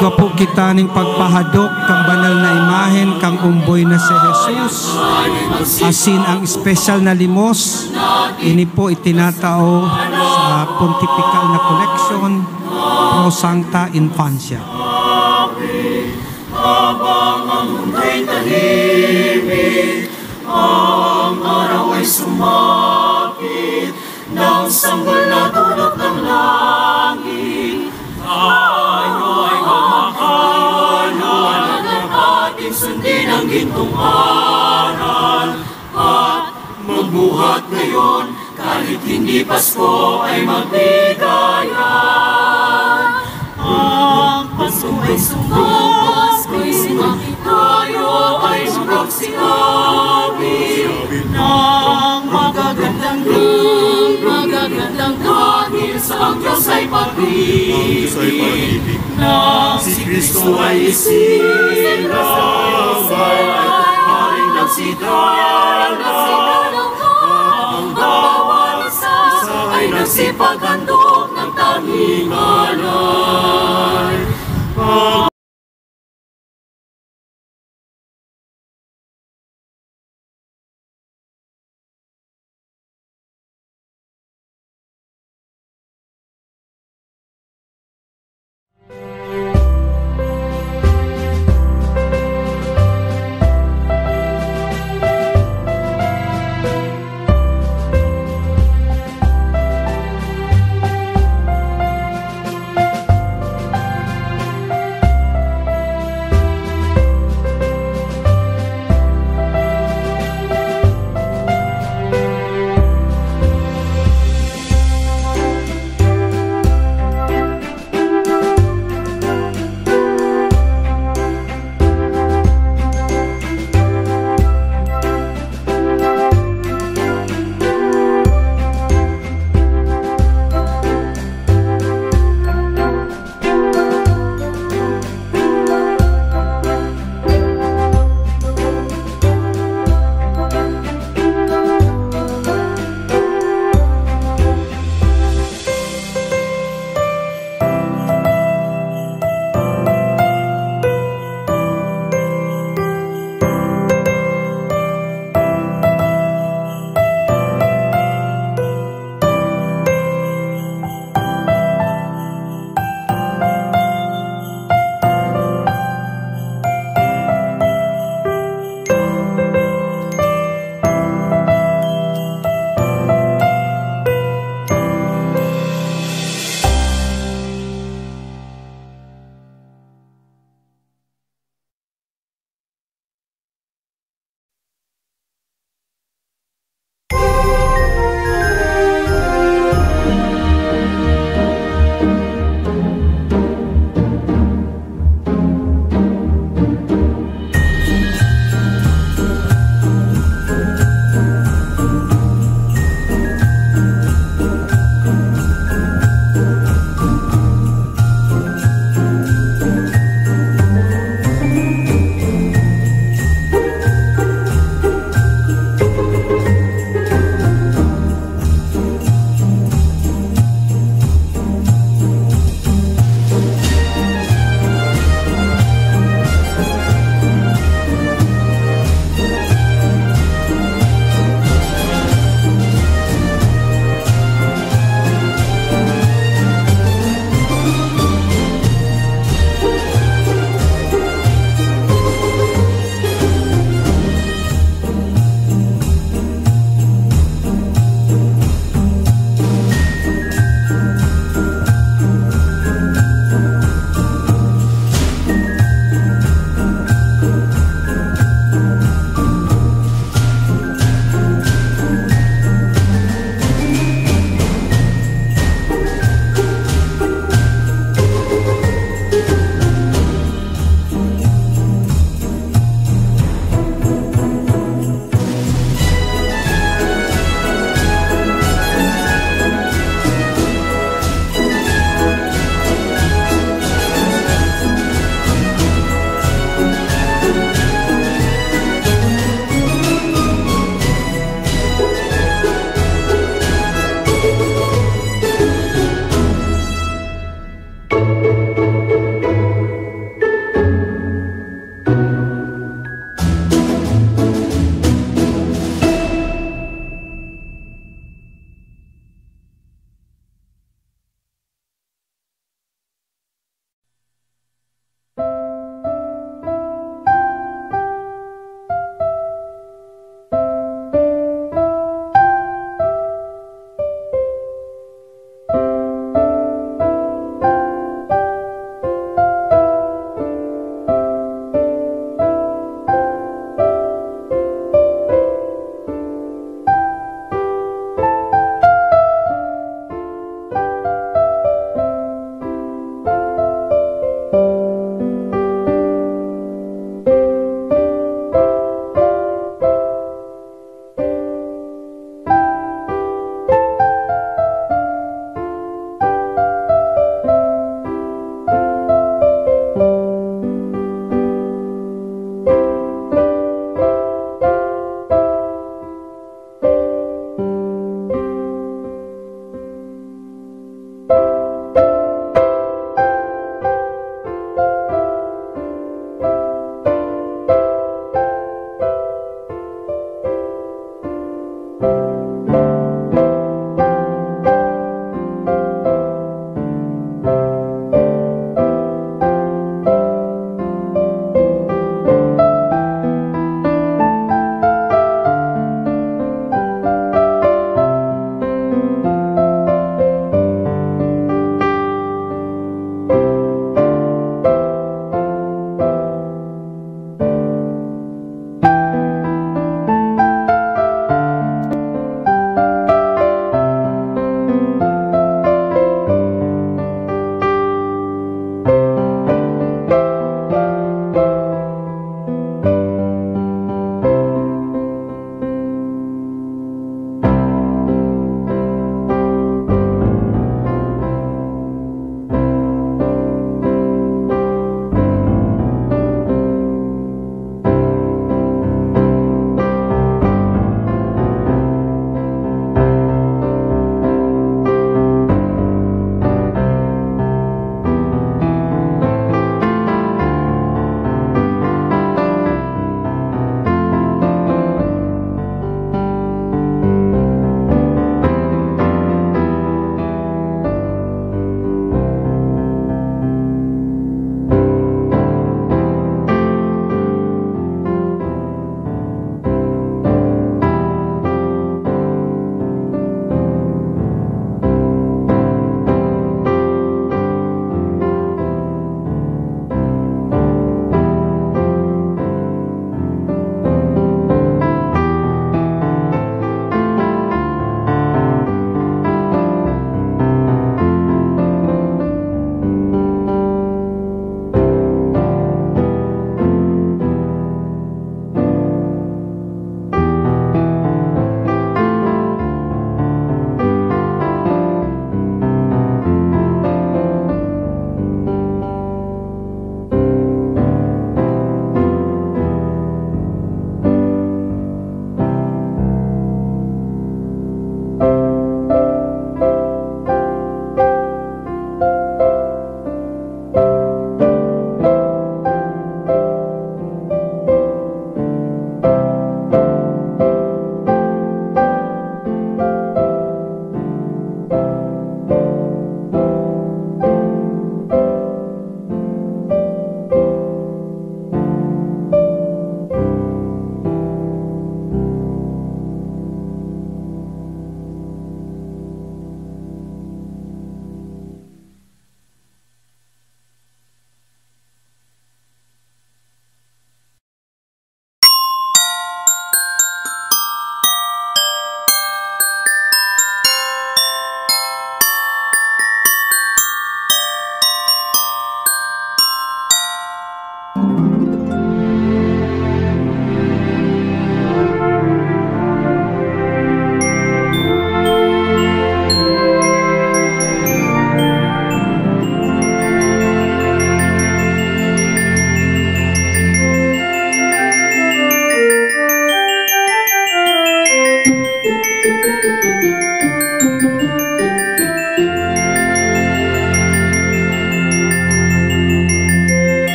Iga po kita ning pagpahadok kang banal na imahen kang umboy na si Jesus, asin ang espesyal na limos, ini po itinatao sa Pontifical na Collection Pro Sancta Infancia. Habang ang mundo'y tahimik, ang araw ay sumapit, ng sanggol na dulot ng langit, tayo ay makahalan at ating sundin ang gintong aral, at magbuhay Kahit hindi Pasko ay magligaya. Ang Pasko ay sumako'y sumakit tayo ay magsiawit ng magagandang dahil sa ang Diyos ay pag-ibig na si Kristo ay isinaway haring nagsidalaw ang bawat isa ay nagsipaghandog ng tanging alay.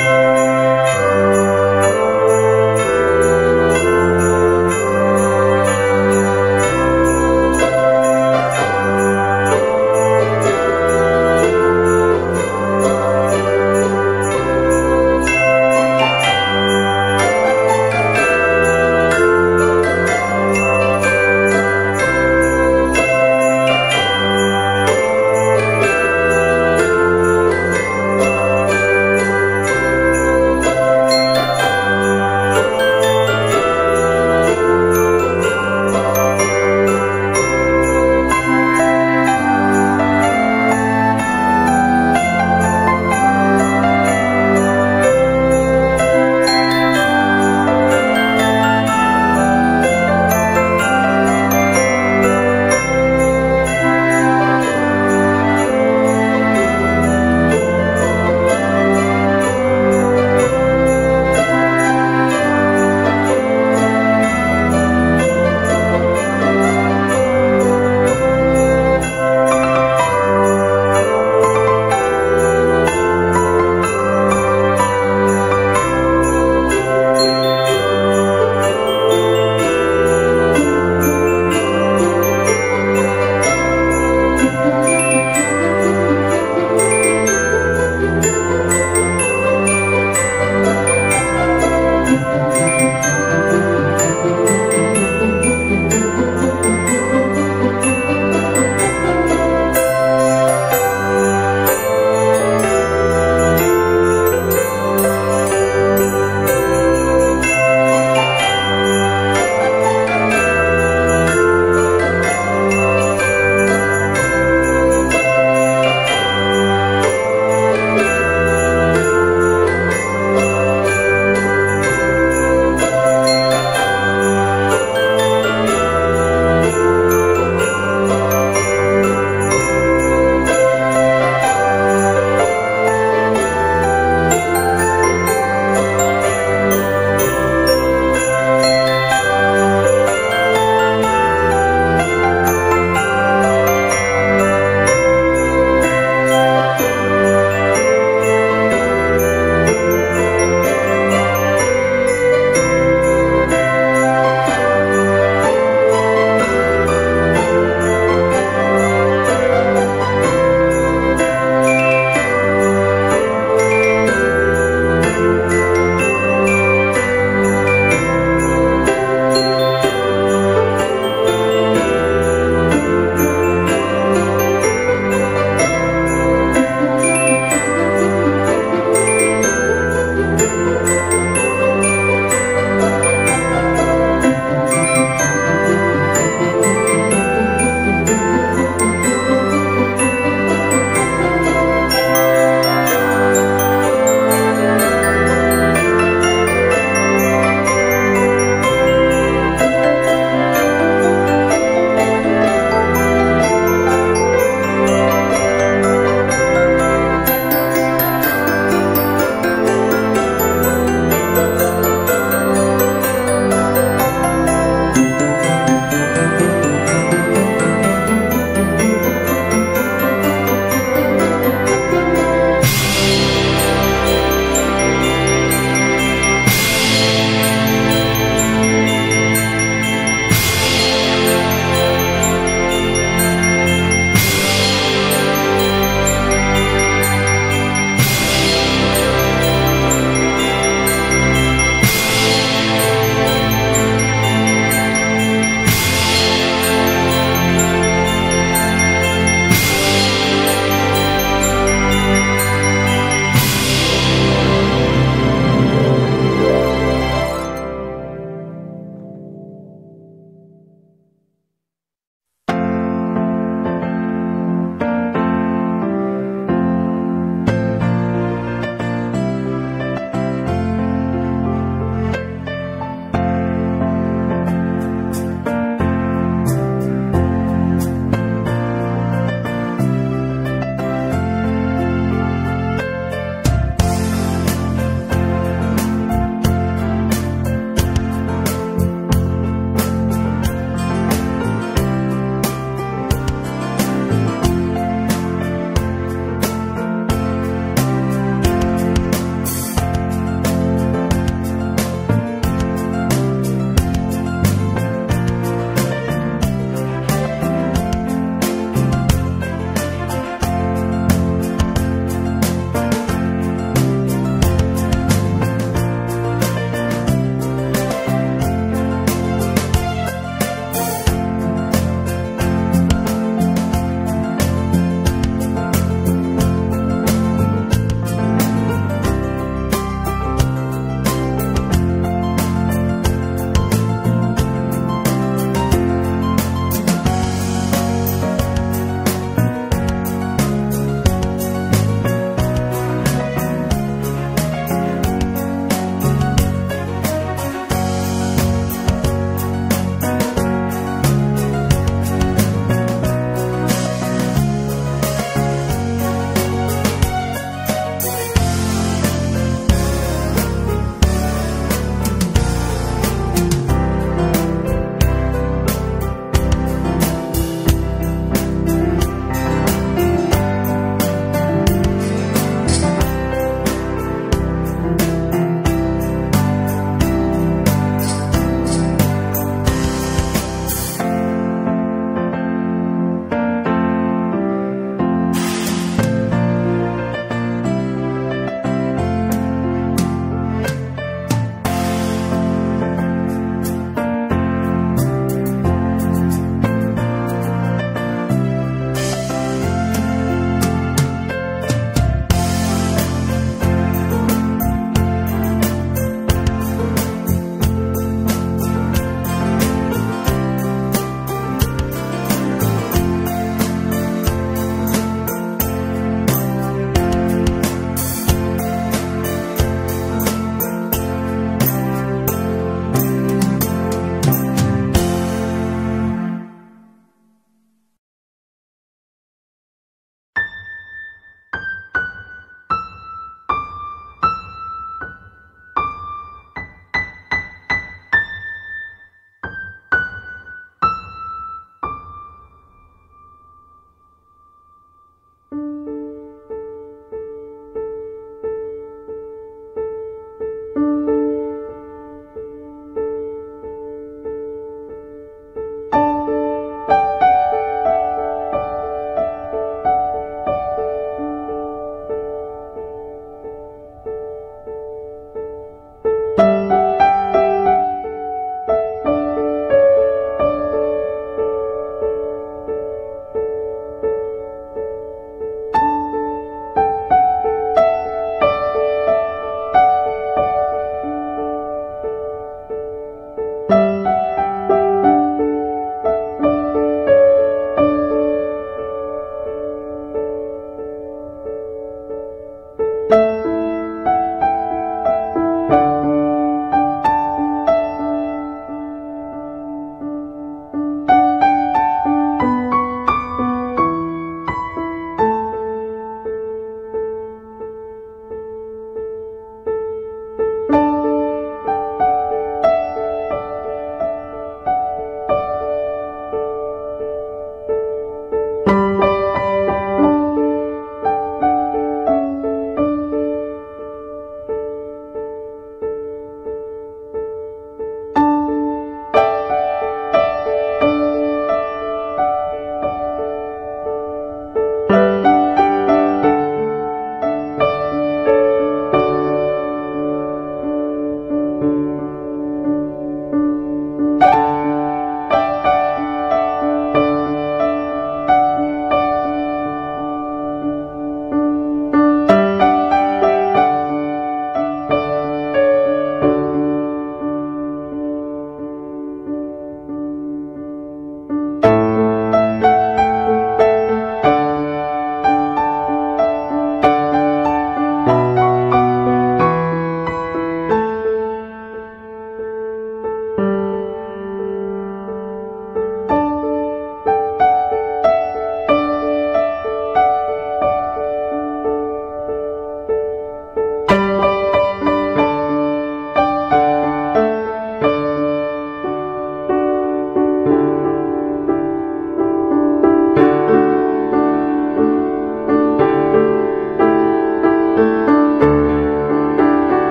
Amen.